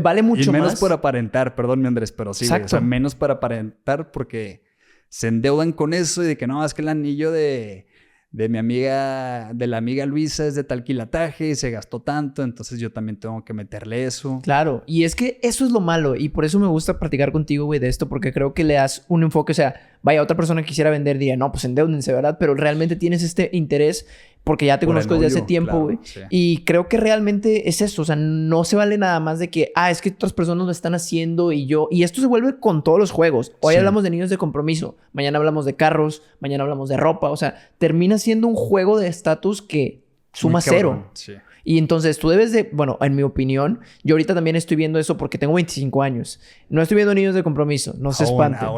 [SPEAKER 1] vale mucho
[SPEAKER 2] y menos
[SPEAKER 1] más.
[SPEAKER 2] por aparentar, perdón, mi Andrés, pero sí, güey, o sea,
[SPEAKER 1] Exacto.
[SPEAKER 2] menos para aparentar porque se endeudan con eso y de que no, es que el anillo de mi amiga, de la amiga Luisa es de tal quilataje y se gastó tanto, entonces yo también tengo que meterle eso.
[SPEAKER 1] Claro, y es que eso es lo malo y por eso me gusta platicar contigo, güey, de esto, porque creo que le das un enfoque, o sea, vaya, otra persona que quisiera vender, diría, no, pues endéudense, ¿verdad? Pero realmente tienes este interés porque ya te
[SPEAKER 2] Por el
[SPEAKER 1] conozco desde hace
[SPEAKER 2] novio,
[SPEAKER 1] tiempo,
[SPEAKER 2] claro,
[SPEAKER 1] güey.
[SPEAKER 2] sí.
[SPEAKER 1] Y creo que realmente es eso, o sea, no se vale nada más de que, es que otras personas lo están haciendo y yo, y esto se vuelve con todos los juegos. Hoy
[SPEAKER 2] Sí.
[SPEAKER 1] hablamos de niños de compromiso, mañana hablamos de carros, mañana hablamos de ropa, o sea, termina siendo un juego de estatus que suma
[SPEAKER 2] Muy cabrón,
[SPEAKER 1] cero.
[SPEAKER 2] sí.
[SPEAKER 1] Y entonces tú debes de, bueno, en mi opinión, yo ahorita también estoy viendo eso porque tengo 25 años. No estoy viendo niños de compromiso, no se espanten.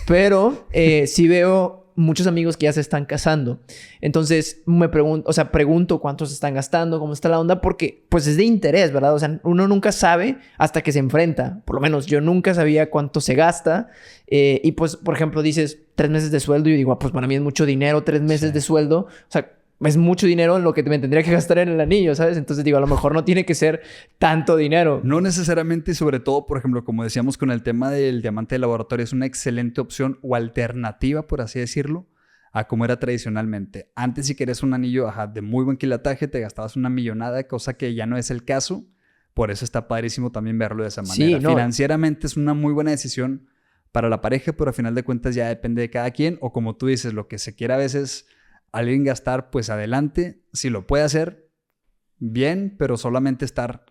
[SPEAKER 1] Pero sí veo muchos amigos que ya se están casando. Entonces me pregunto, o sea, pregunto cuántos están gastando, cómo está la onda, porque pues es de interés, ¿verdad? O sea, uno nunca sabe hasta que se enfrenta. Por lo menos yo nunca sabía cuánto se gasta. Y pues, por ejemplo, dices 3 meses de sueldo y yo digo, pues para mí es mucho dinero, 3 meses
[SPEAKER 2] Sí.
[SPEAKER 1] de sueldo. O sea, es mucho dinero en lo que me tendría que gastar en el anillo, ¿sabes? Entonces digo, a lo mejor no tiene que ser tanto dinero.
[SPEAKER 2] No necesariamente y sobre todo, por ejemplo, como decíamos con el tema del diamante de laboratorio, es una excelente opción o alternativa, por así decirlo, a como era tradicionalmente. Antes, si querías un anillo de muy buen quilataje, te gastabas una millonada, cosa que ya no es el caso. Por eso está padrísimo también verlo de esa manera.
[SPEAKER 1] Sí, no.
[SPEAKER 2] Financieramente es una muy buena decisión para la pareja, pero a final de cuentas ya depende de cada quien. O como tú dices, lo que se quiera a veces alguien gastar, pues adelante. Si lo puede hacer, bien, pero solamente estar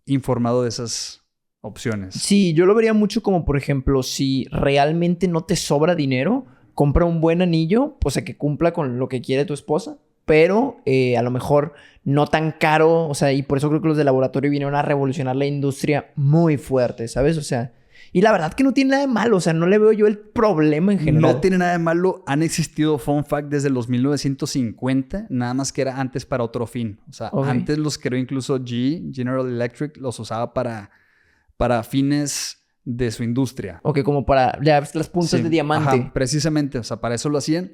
[SPEAKER 2] informado de esas opciones.
[SPEAKER 1] Sí, yo lo vería mucho como, por ejemplo, si realmente no te sobra dinero, compra un buen anillo, o sea, que cumpla con lo que quiere tu esposa, pero a lo mejor no tan caro, o sea, y por eso creo que los de laboratorio vinieron a revolucionar la industria muy fuerte, ¿sabes? O sea, y la verdad que no tiene nada de malo, o sea, no le veo yo el problema en general.
[SPEAKER 2] No tiene nada de malo. Han existido, fun fact, desde los 1950, nada más que era antes para otro fin. O sea, antes los creó incluso General Electric, los usaba para fines de su industria.
[SPEAKER 1] Ok, como para las puntas de diamante.
[SPEAKER 2] Ajá, precisamente, o sea, para eso lo hacían.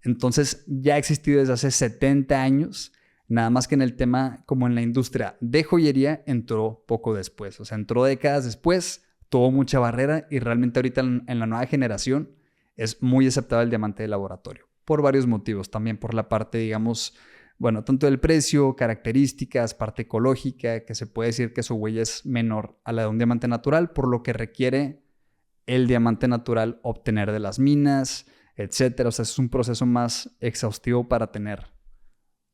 [SPEAKER 2] Entonces, ya ha existido desde hace 70 años, nada más que en el tema, como en la industria de joyería, entró poco después. O sea, entró décadas después, tuvo mucha barrera y realmente ahorita en la nueva generación es muy aceptable el diamante de laboratorio. Por varios motivos, también por la parte, digamos, bueno, tanto del precio, características, parte ecológica, que se puede decir que su huella es menor a la de un diamante natural, por lo que requiere el diamante natural obtener de las minas, etcétera. O sea, es un proceso más exhaustivo para tener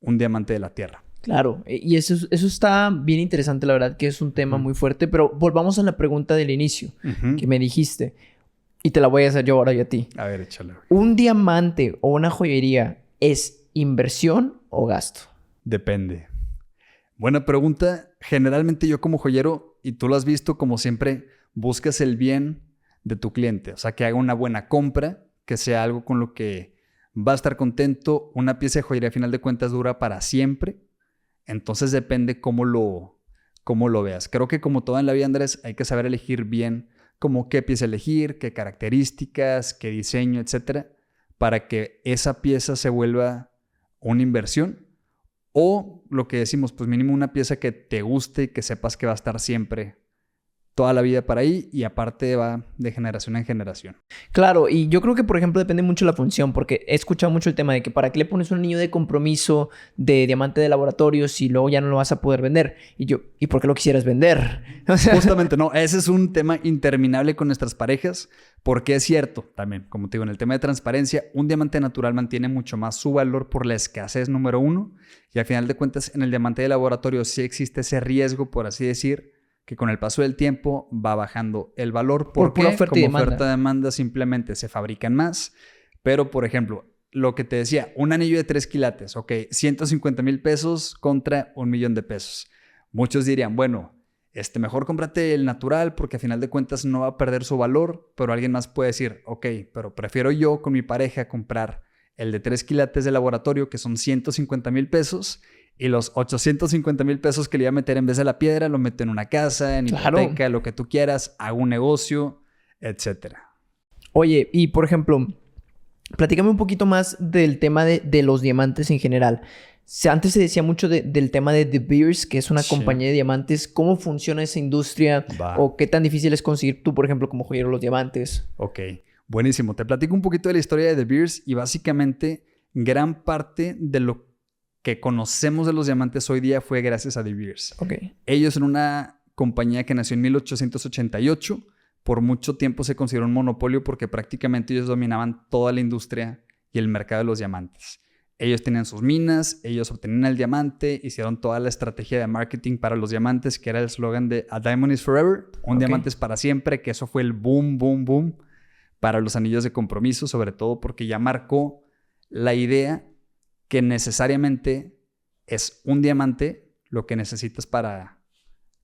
[SPEAKER 2] un diamante de la tierra.
[SPEAKER 1] Claro, y eso está bien interesante, la verdad, que es un tema muy fuerte, pero volvamos a la pregunta del inicio, que me dijiste, y te la voy a hacer yo ahora y a ti.
[SPEAKER 2] A ver, échale.
[SPEAKER 1] ¿Un diamante o una joyería es inversión o gasto?
[SPEAKER 2] Depende. Buena pregunta. Generalmente yo como joyero, y tú lo has visto, como siempre, buscas el bien de tu cliente. O sea, que haga una buena compra, que sea algo con lo que va a estar contento. Una pieza de joyería, a final de cuentas, dura para siempre. Entonces depende cómo lo veas. Creo que como todo en la vida, Andrés, hay que saber elegir bien como qué pieza elegir, qué características, qué diseño, etcétera, para que esa pieza se vuelva una inversión o lo que decimos, pues mínimo una pieza que te guste y que sepas que va a estar siempre toda la vida para ahí y aparte va de generación en generación.
[SPEAKER 1] Claro, y yo creo que, por ejemplo, depende mucho de la función, porque he escuchado mucho el tema de que para qué le pones un anillo de compromiso de diamante de laboratorio si luego ya no lo vas a poder vender. Y yo, ¿y por qué lo quisieras vender? O sea...
[SPEAKER 2] Justamente, no, ese es un tema interminable con nuestras parejas, porque es cierto también, como te digo, en el tema de transparencia, un diamante natural mantiene mucho más su valor por la escasez, número uno, y al final de cuentas, en el diamante de laboratorio sí existe ese riesgo, por así decir, que con el paso del tiempo va bajando el valor. Porque como oferta y demanda simplemente se fabrican más. Pero, por ejemplo, lo que te decía, un anillo de 3 quilates, ok, 150,000 pesos contra 1,000,000 de pesos. Muchos dirían, bueno, mejor cómprate el natural porque a final de cuentas no va a perder su valor, pero alguien más puede decir, ok, pero prefiero yo con mi pareja comprar el de 3 quilates de laboratorio que son 150,000 pesos y los 850,000 pesos que le iba a meter en vez de la piedra, lo meto en una casa, en hipoteca, lo que tú quieras, hago un negocio, etcétera.
[SPEAKER 1] Oye, y por ejemplo, platícame un poquito más del tema de los diamantes en general. Antes se decía mucho del tema de De Beers, que es una compañía de diamantes. ¿Cómo funciona esa industria? ¿O qué tan difícil es conseguir tú, por ejemplo, como joyero los diamantes?
[SPEAKER 2] Ok, buenísimo. Te platico un poquito de la historia de De Beers y básicamente gran parte de lo que conocemos de los diamantes hoy día fue gracias a De Beers.
[SPEAKER 1] Okay.
[SPEAKER 2] Ellos son una compañía que nació en 1888. Por mucho tiempo se consideró un monopolio porque prácticamente ellos dominaban toda la industria y el mercado de los diamantes. Ellos tenían sus minas, ellos obtenían el diamante, hicieron toda la estrategia de marketing para los diamantes, que era el eslogan de A Diamond is Forever, un diamante es para siempre, que eso fue el boom, boom, boom para los anillos de compromiso, sobre todo porque ya marcó la idea que necesariamente es un diamante lo que necesitas para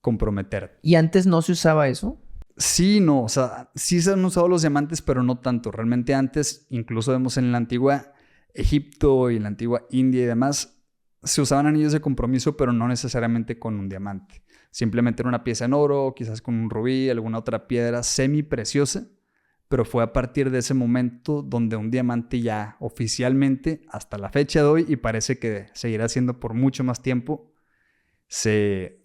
[SPEAKER 2] comprometer.
[SPEAKER 1] ¿Y antes no se usaba eso?
[SPEAKER 2] Sí, no, o sea, sí se han usado los diamantes, pero no tanto. Realmente antes, incluso vemos en la antigua Egipto y en la antigua India y demás, se usaban anillos de compromiso, pero no necesariamente con un diamante. Simplemente era una pieza en oro, quizás con un rubí, alguna otra piedra semi preciosa. Pero fue a partir de ese momento donde un diamante ya oficialmente, hasta la fecha de hoy, y parece que seguirá siendo por mucho más tiempo, se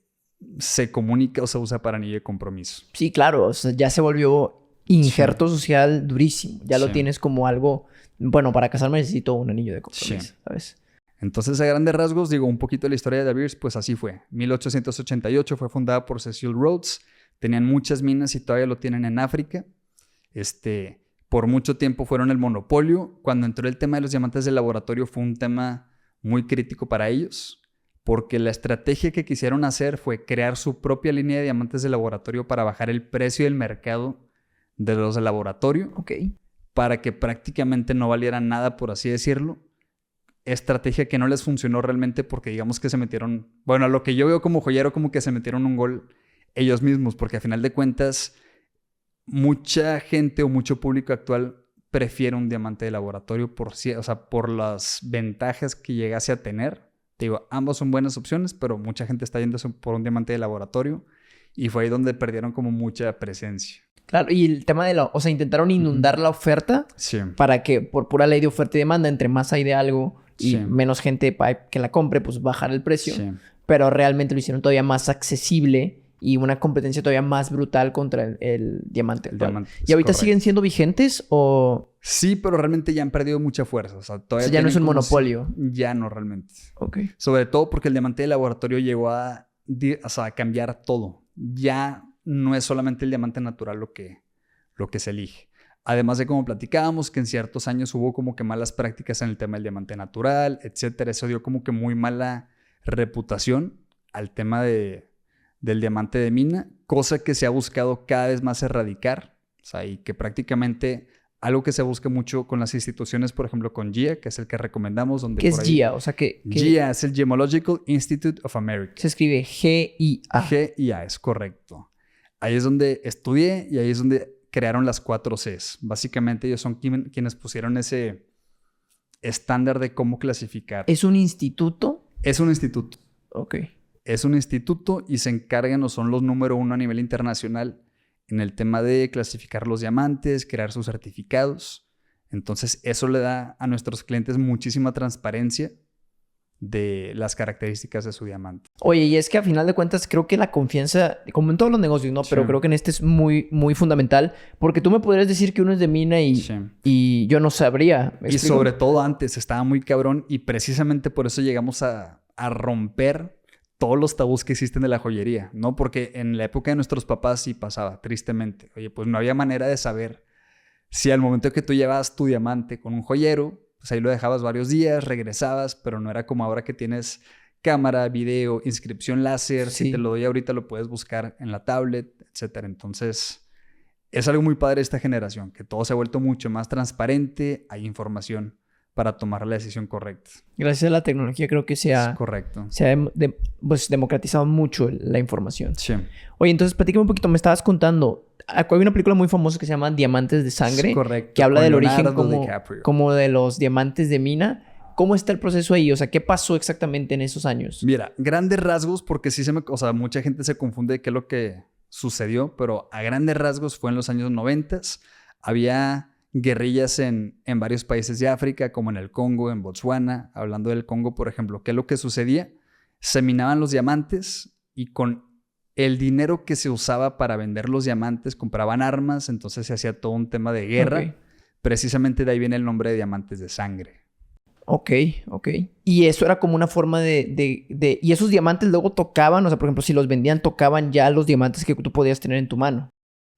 [SPEAKER 2] comunica o se usa para anillo de compromiso.
[SPEAKER 1] Sí, claro. O sea, ya se volvió injerto social durísimo. Ya lo tienes como algo... Bueno, para casarme necesito un anillo de compromiso, ¿sabes?
[SPEAKER 2] Entonces, a grandes rasgos, digo, un poquito de la historia de De Beers, pues así fue. 1888 fue fundada por Cecil Rhodes. Tenían muchas minas y todavía lo tienen en África. Por mucho tiempo fueron el monopolio. Cuando entró el tema de los diamantes de laboratorio fue un tema muy crítico para ellos, porque la estrategia que quisieron hacer fue crear su propia línea de diamantes de laboratorio para bajar el precio del mercado de los de laboratorio, para que prácticamente no valiera nada, por así decirlo. Estrategia que no les funcionó realmente porque digamos que se metieron... Bueno, a lo que yo veo como joyero, como que se metieron un gol ellos mismos, porque a final de cuentas mucha gente o mucho público actual prefiere un diamante de laboratorio por las ventajas que llegase a tener. Te digo, ambos son buenas opciones, pero mucha gente está yendo por un diamante de laboratorio y fue ahí donde perdieron como mucha presencia.
[SPEAKER 1] Claro, y el tema o sea, intentaron inundar la oferta para que por pura ley de oferta y demanda, entre más hay de algo y menos gente que la compre, pues bajar el precio. Sí. Pero realmente lo hicieron todavía más accesible y una competencia todavía más brutal contra el diamante. ¿Y ahorita siguen siendo vigentes o...?
[SPEAKER 2] Sí, pero realmente ya han perdido mucha fuerza. O sea, todavía
[SPEAKER 1] ya no es un monopolio.
[SPEAKER 2] Ya no realmente.
[SPEAKER 1] Ok.
[SPEAKER 2] Sobre todo porque el diamante de laboratorio llegó a cambiar todo. Ya no es solamente el diamante natural lo que se elige. Además de, como platicábamos, que en ciertos años hubo como que malas prácticas en el tema del diamante natural, etcétera. Eso dio como que muy mala reputación al tema del diamante de mina, cosa que se ha buscado cada vez más erradicar. O sea, y que prácticamente algo que se busca mucho con las instituciones, por ejemplo, con GIA, que es el que recomendamos. Donde
[SPEAKER 1] ¿Qué es GIA? O sea,
[SPEAKER 2] GIA es el Gemological Institute of America.
[SPEAKER 1] Se escribe G-I-A.
[SPEAKER 2] G-I-A, es correcto. Ahí es donde estudié y ahí es donde crearon las 4 Cs. Básicamente ellos son quienes pusieron ese estándar de cómo clasificar.
[SPEAKER 1] ¿Es un instituto?
[SPEAKER 2] Es un instituto.
[SPEAKER 1] Ok.
[SPEAKER 2] Es un instituto y se encargan o son los número 1 a nivel internacional en el tema de clasificar los diamantes, crear sus certificados. Entonces eso le da a nuestros clientes muchísima transparencia de las características de su diamante.
[SPEAKER 1] Oye, y es que a final de cuentas creo que la confianza, como en todos los negocios, ¿no? Pero creo que en este es muy, muy fundamental, porque tú me podrías decir que uno es de mina y yo no sabría.
[SPEAKER 2] Y sobre todo antes estaba muy cabrón y precisamente por eso llegamos a romper todos los tabús que existen de la joyería, ¿no? Porque en la época de nuestros papás sí pasaba, tristemente. Oye, pues no había manera de saber si al momento que tú llevabas tu diamante con un joyero, pues ahí lo dejabas varios días, regresabas, pero no era como ahora que tienes cámara, video, inscripción láser. Sí. Si te lo doy ahorita lo puedes buscar en la tablet, etcétera. Entonces, es algo muy padre esta generación, que todo se ha vuelto mucho más transparente, hay información para tomar la decisión correcta.
[SPEAKER 1] Gracias a la tecnología creo que se ha democratizado mucho la información.
[SPEAKER 2] Sí.
[SPEAKER 1] Oye, entonces platícame un poquito, me estabas contando, hay una película muy famosa que se llama Diamantes de Sangre.
[SPEAKER 2] Correcto.
[SPEAKER 1] Que habla del origen como de los diamantes de mina. ¿Cómo está el proceso ahí? O sea, ¿qué pasó exactamente en esos años?
[SPEAKER 2] Mira, grandes rasgos, porque sí mucha gente se confunde de qué es lo que sucedió, pero a grandes rasgos fue en los años 90. Había guerrillas en varios países de África, como en el Congo, en Botswana. Hablando del Congo, por ejemplo, ¿qué es lo que sucedía? Se minaban los diamantes y con el dinero que se usaba para vender los diamantes compraban armas, entonces se hacía todo un tema de guerra. Okay. Precisamente de ahí viene el nombre de diamantes de sangre.
[SPEAKER 1] Ok. Y eso era como una forma ¿Y esos diamantes luego tocaban? O sea, por ejemplo, si los vendían, ¿tocaban ya los diamantes que tú podías tener en tu mano?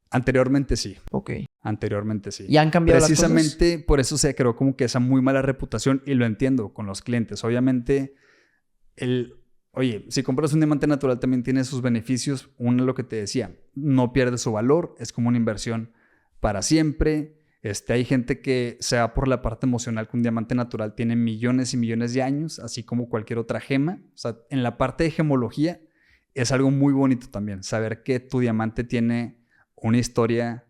[SPEAKER 2] Anteriormente sí.
[SPEAKER 1] Ok.
[SPEAKER 2] Anteriormente sí.
[SPEAKER 1] ¿Y han cambiado las cosas?
[SPEAKER 2] Precisamente por eso se creó como que esa muy mala reputación y lo entiendo con los clientes. Obviamente, oye, si compras un diamante natural también tiene sus beneficios. Uno, lo que te decía, no pierde su valor. Es como una inversión para siempre. Hay gente que se va por la parte emocional, que un diamante natural tiene millones y millones de años, así como cualquier otra gema. O sea, en la parte de gemología es algo muy bonito también, saber que tu diamante tiene una historia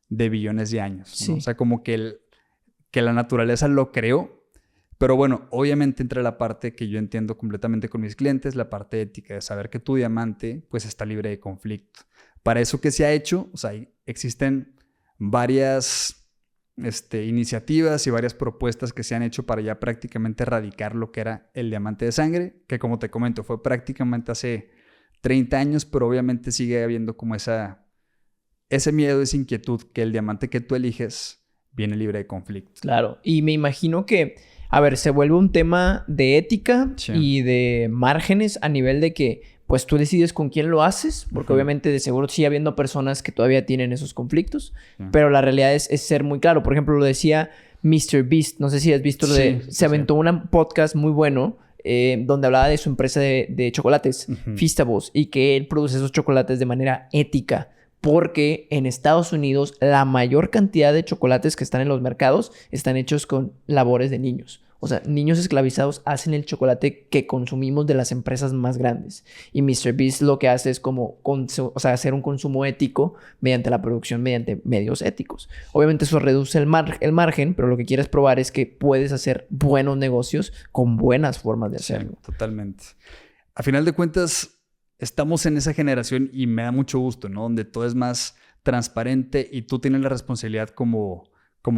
[SPEAKER 2] de billones de años, ¿no? Sí. O sea, como que la naturaleza lo creó. Pero bueno, obviamente entra la parte que yo entiendo completamente con mis clientes, la parte ética de saber que tu diamante pues está libre de conflicto. Para eso que se ha hecho, o sea, existen varias iniciativas y varias propuestas que se han hecho para ya prácticamente erradicar lo que era el diamante de sangre, que como te comento fue prácticamente hace 30 años, pero obviamente sigue habiendo como ese miedo, esa inquietud que el diamante que tú eliges viene libre de conflicto.
[SPEAKER 1] Claro, y me imagino que, a ver, se vuelve un tema de ética y de márgenes a nivel de que pues tú decides con quién lo haces, porque obviamente de seguro sigue habiendo personas que todavía tienen esos conflictos, pero la realidad es ser muy claro. Por ejemplo, lo decía Mr. Beast, no sé si has visto se aventó un podcast muy bueno donde hablaba de su empresa de chocolates, Feastables, y que él produce esos chocolates de manera ética, porque en Estados Unidos la mayor cantidad de chocolates que están en los mercados están hechos con labores de niños. O sea, niños esclavizados hacen el chocolate que consumimos de las empresas más grandes. Y MrBeast lo que hace es como hacer un consumo ético mediante la producción, mediante medios éticos. Obviamente eso reduce el margen, pero lo que quieres probar es que puedes hacer buenos negocios con buenas formas de hacerlo.
[SPEAKER 2] Sí, totalmente. A final de cuentas, estamos en esa generación y me da mucho gusto, ¿no? Donde todo es más transparente y tú tienes la responsabilidad como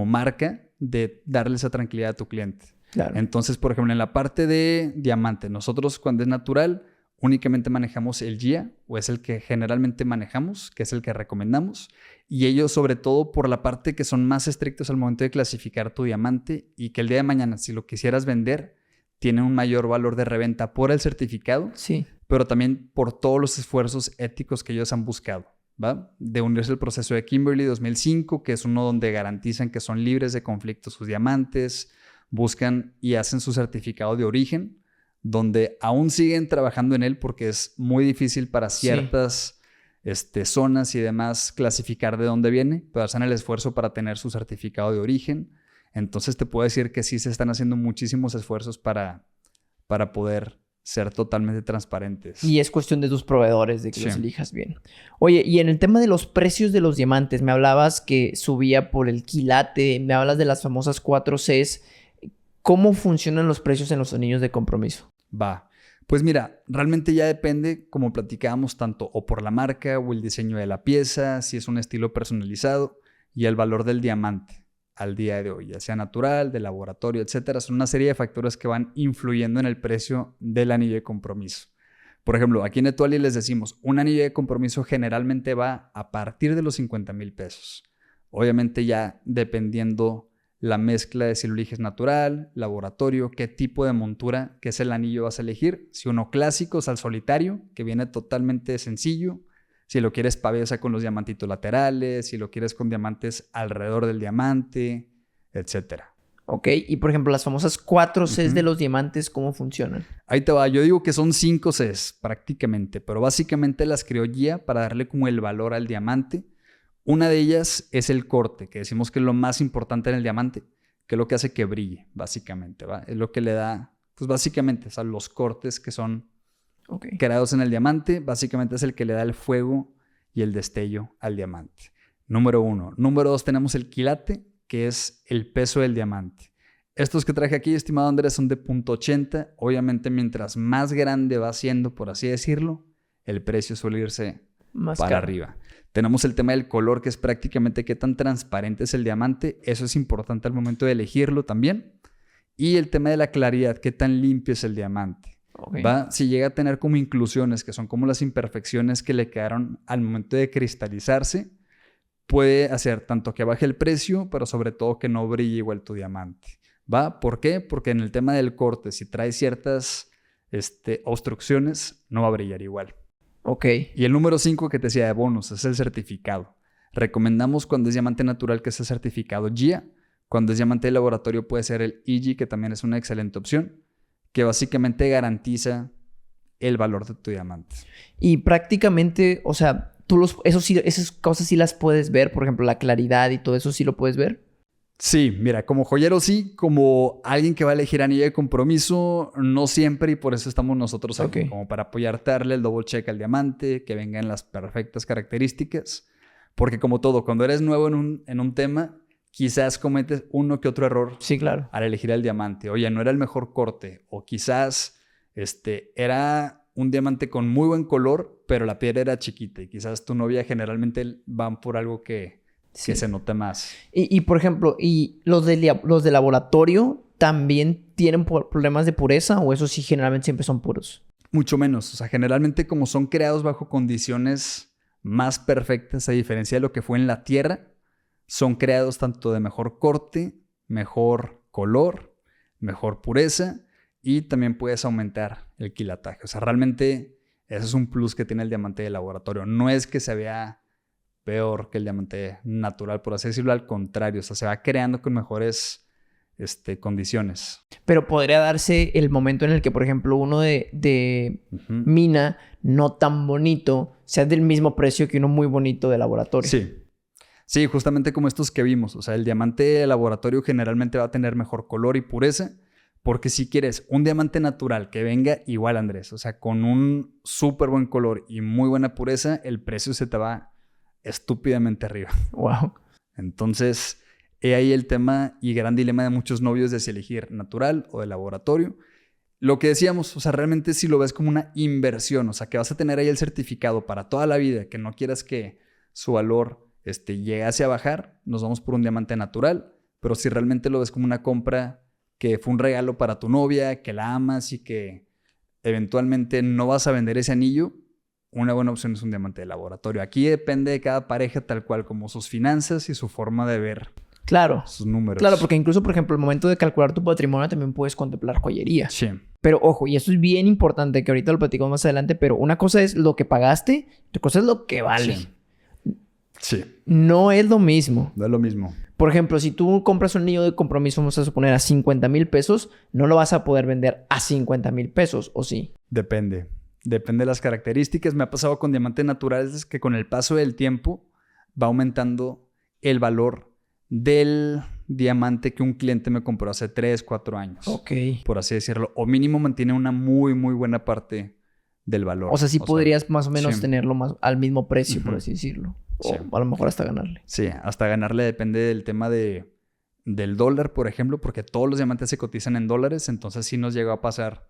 [SPEAKER 2] marca de darle esa tranquilidad a tu cliente.
[SPEAKER 1] Claro.
[SPEAKER 2] Entonces, por ejemplo, en la parte de diamante, nosotros cuando es natural únicamente manejamos el GIA, o es el que generalmente manejamos, que es el que recomendamos, y ellos sobre todo por la parte que son más estrictos al momento de clasificar tu diamante y que el día de mañana, si lo quisieras vender, tiene un mayor valor de reventa por el certificado,
[SPEAKER 1] Sí.
[SPEAKER 2] pero también por todos los esfuerzos éticos que ellos han buscado, ¿va? De unirse al proceso de Kimberley 2005, que es uno donde garantizan que son libres de conflicto sus diamantes, buscan y hacen su certificado de origen, donde aún siguen trabajando en él porque es muy difícil para ciertas zonas y demás clasificar de dónde viene, pero hacen el esfuerzo para tener su certificado de origen. Entonces te puedo decir que sí se están haciendo muchísimos esfuerzos para poder ser totalmente transparentes.
[SPEAKER 1] Y es cuestión de tus proveedores, de que los elijas bien. Oye, y en el tema de los precios de los diamantes, me hablabas que subía por el quilate, me hablas de las famosas 4 Cs. ¿Cómo funcionan los precios en los anillos de compromiso?
[SPEAKER 2] Va. Pues mira, realmente ya depende, como platicábamos, tanto o por la marca o el diseño de la pieza, si es un estilo personalizado y el valor del diamante al día de hoy, ya sea natural, de laboratorio, etcétera. Son una serie de factores que van influyendo en el precio del anillo de compromiso. Por ejemplo, aquí en Etuali les decimos, un anillo de compromiso generalmente va a partir de los 50,000 pesos. Obviamente ya dependiendo la mezcla de si lo eliges natural, laboratorio, qué tipo de montura, que es el anillo vas a elegir. Si uno clásico es al solitario, que viene totalmente sencillo. Si lo quieres pavesa con los diamantitos laterales, si lo quieres con diamantes alrededor del diamante, etcétera.
[SPEAKER 1] Ok, y por ejemplo, las famosas 4 Cs de los diamantes, ¿cómo funcionan?
[SPEAKER 2] Ahí te va, yo digo que son 5 Cs prácticamente, pero básicamente las creó GIA para darle como el valor al diamante. Una de ellas es el corte, que decimos que es lo más importante en el diamante, que es lo que hace que brille, básicamente, ¿va? Es lo que le da, pues básicamente, o sea, los cortes que son creados en el diamante, básicamente es el que le da el fuego y el destello al diamante. Número 1. Número 2 tenemos el quilate, que es el peso del diamante. Estos que traje aquí, estimado Andrés, son de 0.80. Obviamente, mientras más grande va siendo, por así decirlo, el precio suele irse más para arriba. Tenemos el tema del color, que es prácticamente qué tan transparente es el diamante. Eso es importante al momento de elegirlo también. Y el tema de la claridad, qué tan limpio es el diamante. ¿Va? Si llega a tener como inclusiones, que son como las imperfecciones que le quedaron al momento de cristalizarse, puede hacer tanto que baje el precio, pero sobre todo que no brille igual tu diamante. ¿Va? ¿Por qué? Porque en el tema del corte, si trae ciertas obstrucciones, no va a brillar igual.
[SPEAKER 1] Ok.
[SPEAKER 2] Y el número 5 que te decía de bonus es el certificado. Recomendamos cuando es diamante natural que sea certificado GIA. Cuando es diamante de laboratorio puede ser el EG, que también es una excelente opción, que básicamente garantiza el valor de tu diamante.
[SPEAKER 1] Y prácticamente, o sea, esas cosas sí las puedes ver, por ejemplo, la claridad y todo eso sí lo puedes ver.
[SPEAKER 2] Sí, mira, como joyero sí, como alguien que va a elegir anillo de compromiso, no siempre, y por eso estamos nosotros aquí, como para apoyarte, darle el double check al diamante, que venga en las perfectas características, porque como todo, cuando eres nuevo en un tema, quizás cometes uno que otro error.
[SPEAKER 1] Sí, claro.
[SPEAKER 2] Al elegir el diamante. Oye, no era el mejor corte, o quizás era un diamante con muy buen color, pero la piedra era chiquita, y quizás tu novia generalmente van por algo que se note más.
[SPEAKER 1] Y por ejemplo, ¿y los de laboratorio también tienen problemas de pureza o esos sí generalmente siempre son puros?
[SPEAKER 2] Mucho menos. O sea, generalmente como son creados bajo condiciones más perfectas, a diferencia de lo que fue en la Tierra, son creados tanto de mejor corte, mejor color, mejor pureza y también puedes aumentar el quilataje. O sea, realmente ese es un plus que tiene el diamante de laboratorio. No es que se vea peor que el diamante natural, por así decirlo, al contrario. O sea, se va creando con mejores condiciones.
[SPEAKER 1] Pero podría darse el momento en el que, por ejemplo, uno de mina no tan bonito sea del mismo precio que uno muy bonito de laboratorio.
[SPEAKER 2] Sí, justamente como estos que vimos. O sea, el diamante de laboratorio generalmente va a tener mejor color y pureza. Porque si quieres un diamante natural que venga igual, Andrés, o sea, con un súper buen color y muy buena pureza, el precio se te va estúpidamente arriba.
[SPEAKER 1] Wow.
[SPEAKER 2] Entonces, he ahí el tema y gran dilema de muchos novios de si elegir natural o de laboratorio. Lo que decíamos, o sea, realmente si lo ves como una inversión, o sea, que vas a tener ahí el certificado para toda la vida, que no quieras que su valor llegase a bajar, nos vamos por un diamante natural. Pero si realmente lo ves como una compra que fue un regalo para tu novia, que la amas y que eventualmente no vas a vender ese anillo, una buena opción es un diamante de laboratorio. Aquí depende de cada pareja tal cual como sus finanzas y su forma de ver sus números.
[SPEAKER 1] Claro, porque incluso, por ejemplo, al momento de calcular tu patrimonio también puedes contemplar joyería.
[SPEAKER 2] Sí.
[SPEAKER 1] Pero ojo, y eso es bien importante, que ahorita lo platicamos más adelante, pero una cosa es lo que pagaste, otra cosa es lo que vale.
[SPEAKER 2] Sí.
[SPEAKER 1] No es lo mismo.
[SPEAKER 2] No es lo mismo.
[SPEAKER 1] Por ejemplo, si tú compras un anillo de compromiso, vamos a suponer, a 50,000 pesos, no lo vas a poder vender a 50,000 pesos, ¿o sí?
[SPEAKER 2] Depende de las características. Me ha pasado con diamantes naturales que con el paso del tiempo va aumentando el valor del diamante que un cliente me compró hace 3, 4 años.
[SPEAKER 1] Ok.
[SPEAKER 2] Por así decirlo. O mínimo mantiene una muy, muy buena parte del valor.
[SPEAKER 1] O sea, sí podrías más o menos tenerlo más al mismo precio, por así decirlo.
[SPEAKER 2] Sí.
[SPEAKER 1] O a lo mejor hasta ganarle.
[SPEAKER 2] Sí, hasta ganarle depende del tema del dólar, por ejemplo, porque todos los diamantes se cotizan en dólares. Entonces sí nos llegó a pasar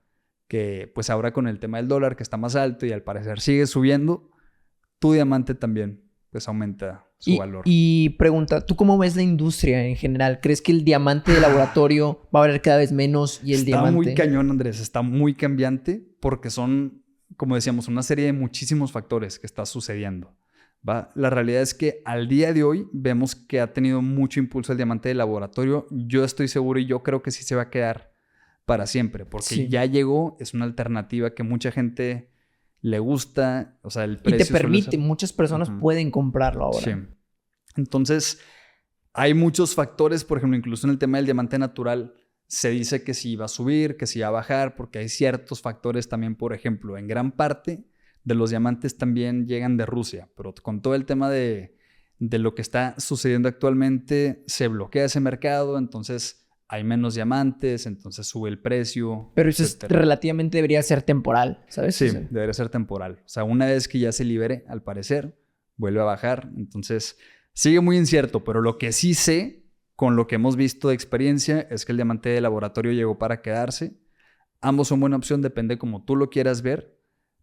[SPEAKER 2] que pues ahora con el tema del dólar que está más alto y al parecer sigue subiendo, tu diamante también pues aumenta su valor.
[SPEAKER 1] Y pregunta, ¿tú cómo ves la industria en general? ¿Crees que el diamante de laboratorio va a valer cada vez menos y el diamante...?
[SPEAKER 2] Está muy cañón, Andrés. Está muy cambiante porque son, como decíamos, una serie de muchísimos factores que está sucediendo. ¿Va? La realidad es que al día de hoy vemos que ha tenido mucho impulso el diamante de laboratorio. Yo estoy seguro y yo creo que sí se va a quedar para siempre porque ya llegó, es una alternativa que mucha gente le gusta, o sea, el precio...
[SPEAKER 1] Y te permite, muchas personas pueden comprarlo ahora.
[SPEAKER 2] Sí. Entonces, hay muchos factores, por ejemplo, incluso en el tema del diamante natural, se dice que sí va a subir, que sí va a bajar, porque hay ciertos factores también, por ejemplo, en gran parte de los diamantes también llegan de Rusia, pero con todo el tema de lo que está sucediendo actualmente, se bloquea ese mercado, entonces hay menos diamantes, entonces sube el precio.
[SPEAKER 1] Pero eso relativamente debería ser temporal, ¿sabes?
[SPEAKER 2] Sí, debería ser temporal. O sea, una vez que ya se libere, al parecer, vuelve a bajar. Entonces, sigue muy incierto, pero lo que sí sé, con lo que hemos visto de experiencia, es que el diamante de laboratorio llegó para quedarse. Ambos son buena opción, depende como tú lo quieras ver,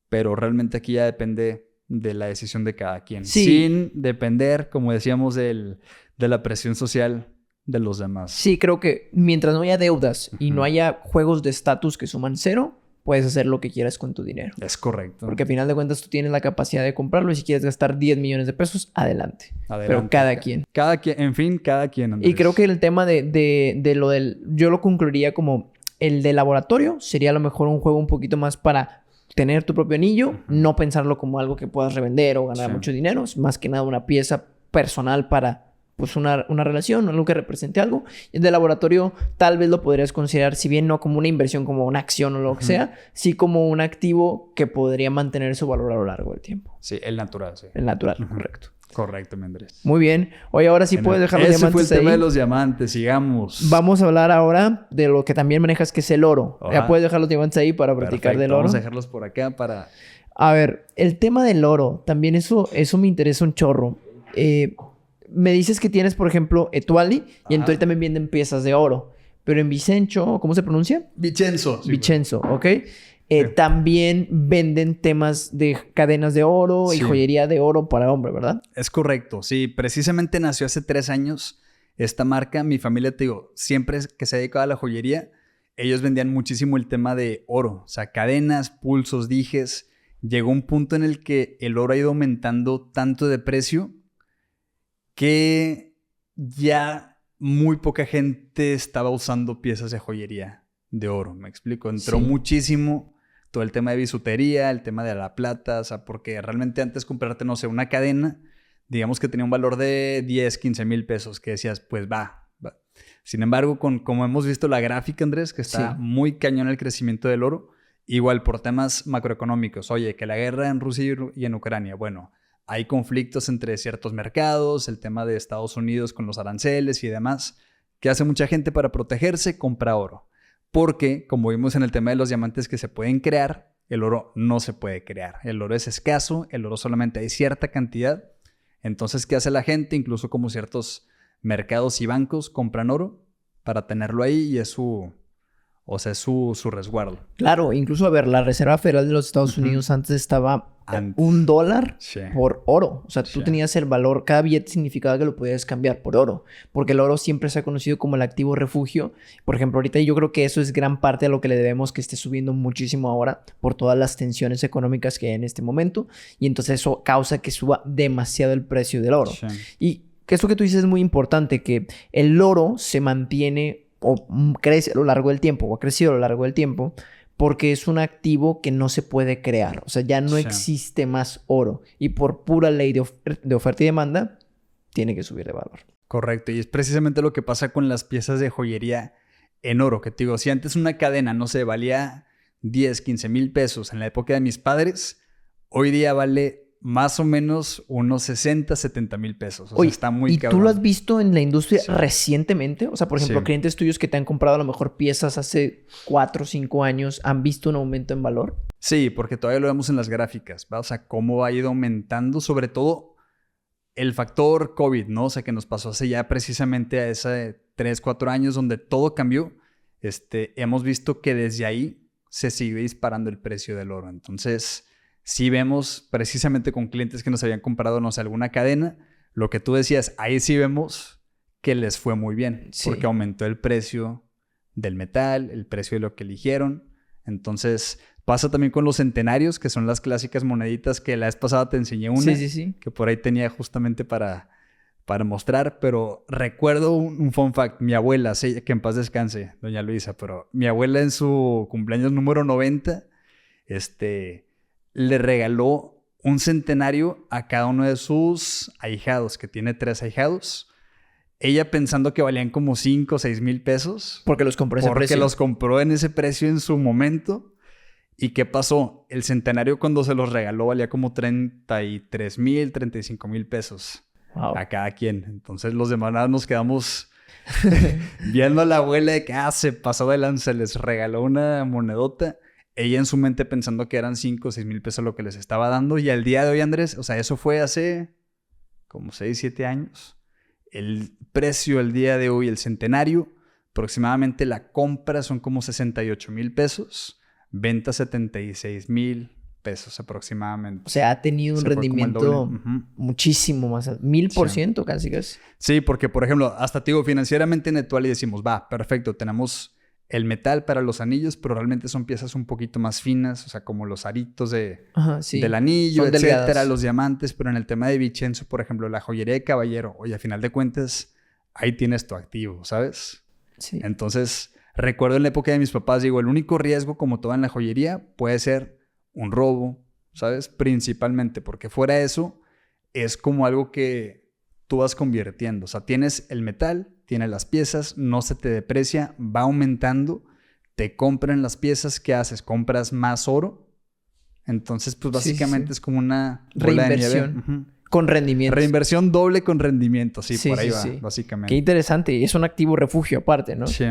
[SPEAKER 2] pero realmente aquí ya depende de la decisión de cada quien.
[SPEAKER 1] Sí.
[SPEAKER 2] Sin depender, como decíamos, de la presión social de los demás.
[SPEAKER 1] Sí, creo que mientras no haya deudas y no haya juegos de estatus que suman 0, puedes hacer lo que quieras con tu dinero.
[SPEAKER 2] Es correcto.
[SPEAKER 1] Porque al final de cuentas tú tienes la capacidad de comprarlo y si quieres gastar 10 millones de pesos, adelante. Pero cada quien.
[SPEAKER 2] Cada quien, en fin, cada quien, Andrés.
[SPEAKER 1] Y creo que el tema de lo del... Yo lo concluiría como el de laboratorio sería a lo mejor un juego un poquito más para tener tu propio anillo, no pensarlo como algo que puedas revender o ganar mucho dinero, es más que nada una pieza personal para pues una relación, algo que represente algo. Y el de laboratorio tal vez lo podrías considerar, si bien no como una inversión, como una acción o lo que sea, sí como un activo que podría mantener su valor a lo largo del tiempo.
[SPEAKER 2] Sí, el natural, sí.
[SPEAKER 1] El natural, correcto.
[SPEAKER 2] Correcto, mi Andrés.
[SPEAKER 1] Muy bien. Oye, ahora sí puedes dejar los diamantes ahí.
[SPEAKER 2] Ese fue el tema de los diamantes. Sigamos.
[SPEAKER 1] Vamos a hablar ahora de lo que también manejas, que es el oro.
[SPEAKER 2] Ajá.
[SPEAKER 1] Ya puedes dejar los diamantes ahí para platicar del oro.
[SPEAKER 2] Vamos a dejarlos por acá para...
[SPEAKER 1] A ver, el tema del oro. También eso me interesa un chorro. Me dices que tienes, por ejemplo, Etuali. Y en Etuali también venden piezas de oro. Pero en Vicenzo, ¿cómo se pronuncia?
[SPEAKER 2] Vicenzo.
[SPEAKER 1] Sí, Vicenzo, ¿ok? También venden temas de cadenas de oro y joyería de oro para hombre, ¿verdad?
[SPEAKER 2] Es correcto, sí. Precisamente nació hace 3 años esta marca. Mi familia, te digo, siempre que se dedicaba a la joyería, ellos vendían muchísimo el tema de oro. O sea, cadenas, pulsos, dijes. Llegó un punto en el que el oro ha ido aumentando tanto de precio que ya muy poca gente estaba usando piezas de joyería de oro. ¿Me explico? Entró muchísimo todo el tema de bisutería, el tema de la plata, o sea, porque realmente antes comprarte, no sé, una cadena, digamos que tenía un valor de 10, 15 mil pesos, que decías, pues va. Sin embargo, como hemos visto la gráfica, Andrés, que está muy cañón el crecimiento del oro, igual por temas macroeconómicos. Oye, que la guerra en Rusia y en Ucrania, bueno, hay conflictos entre ciertos mercados, el tema de Estados Unidos con los aranceles y demás. ¿Qué hace mucha gente para protegerse? Compra oro. Porque, como vimos en el tema de los diamantes que se pueden crear, el oro no se puede crear. El oro es escaso, el oro solamente hay cierta cantidad. Entonces, ¿qué hace la gente? Incluso como ciertos mercados y bancos compran oro para tenerlo ahí y es su resguardo.
[SPEAKER 1] Claro, incluso, a ver, la Reserva Federal de los Estados Unidos antes estaba $1 por oro. O sea, tú tenías el valor, cada billete significaba que lo podías cambiar por oro. Porque el oro siempre se ha conocido como el activo refugio. Por ejemplo, ahorita yo creo que eso es gran parte de lo que le debemos que esté subiendo muchísimo ahora por todas las tensiones económicas que hay en este momento. Y entonces eso causa que suba demasiado el precio del oro. Y que esto que tú dices es muy importante, que el oro se mantiene o crece a lo largo del tiempo, o ha crecido a lo largo del tiempo, porque es un activo que no se puede crear. O sea, ya no existe más oro. Y por pura ley de oferta y demanda, tiene que subir de valor.
[SPEAKER 2] Correcto. Y es precisamente lo que pasa con las piezas de joyería en oro. Que te digo, si antes una cadena, no sé, valía 10, 15 mil pesos en la época de mis padres, hoy día vale más o menos unos 60, 70 mil pesos.
[SPEAKER 1] Oye,
[SPEAKER 2] sea, está muy
[SPEAKER 1] cabrón. ¿Y tú lo has visto en la industria recientemente? O sea, por ejemplo, clientes tuyos que te han comprado a lo mejor piezas hace 4 o 5 años, ¿han visto un aumento en valor?
[SPEAKER 2] Sí, porque todavía lo vemos en las gráficas, ¿va? O sea, cómo ha ido aumentando, sobre todo el factor COVID, ¿no? O sea, que nos pasó hace ya precisamente a ese 3, 4 años donde todo cambió. Hemos visto que desde ahí se sigue disparando el precio del oro. Entonces, sí vemos precisamente con clientes que nos habían comprado, no sé, alguna cadena, lo que tú decías, ahí sí vemos que les fue muy bien, porque aumentó el precio del metal, el precio de lo que eligieron. Entonces, pasa también con los centenarios, que son las clásicas moneditas que la vez pasada te enseñé una, que por ahí tenía justamente para mostrar, pero recuerdo un fun fact. Mi abuela, que en paz descanse, doña Luisa, pero mi abuela en su cumpleaños número 90, le regaló un centenario a cada uno de sus ahijados, que tiene 3 ahijados. Ella pensando que valían como 5 o 6 mil pesos.
[SPEAKER 1] Porque los compró ese precio.
[SPEAKER 2] Porque los compró en ese precio en su momento. ¿Y qué pasó? El centenario cuando se los regaló valía como 33 mil, 35 mil pesos. Wow. A cada quien. Entonces los demás nos quedamos viendo a la abuela de que se pasó de lanza, les regaló una monedota. Ella en su mente pensando que eran 5 o 6 mil pesos lo que les estaba dando. Y al día de hoy, Andrés, o sea, eso fue hace como 6, 7 años. El precio al día de hoy, el centenario, aproximadamente la compra son como 68 mil pesos. Venta 76 mil pesos aproximadamente.
[SPEAKER 1] O sea, ha tenido un rendimiento muchísimo más. 1000% casi.
[SPEAKER 2] Sí, porque por ejemplo, hasta te digo, financieramente Netuali decimos, va, perfecto, tenemos el metal para los anillos, pero realmente son piezas un poquito más finas, o sea, como los aritos del anillo, son etcétera, delgadas. Los diamantes, pero en el tema de Vincenzo, por ejemplo, la joyería de caballero, oye, a final de cuentas, ahí tienes tu activo, ¿sabes?
[SPEAKER 1] Sí.
[SPEAKER 2] Entonces, recuerdo en la época de mis papás, digo, el único riesgo, como todo en la joyería, puede ser un robo, ¿sabes? Principalmente, porque fuera de eso, es como algo que tú vas convirtiendo. O sea, tienes el metal, tienes las piezas, no se te deprecia, va aumentando, te compran las piezas, ¿qué haces? Compras más oro. Entonces, pues básicamente es como una
[SPEAKER 1] reinversión con rendimiento.
[SPEAKER 2] Reinversión doble con rendimiento, por ahí va, básicamente.
[SPEAKER 1] Qué interesante. Y es un activo refugio aparte, ¿no?
[SPEAKER 2] Sí.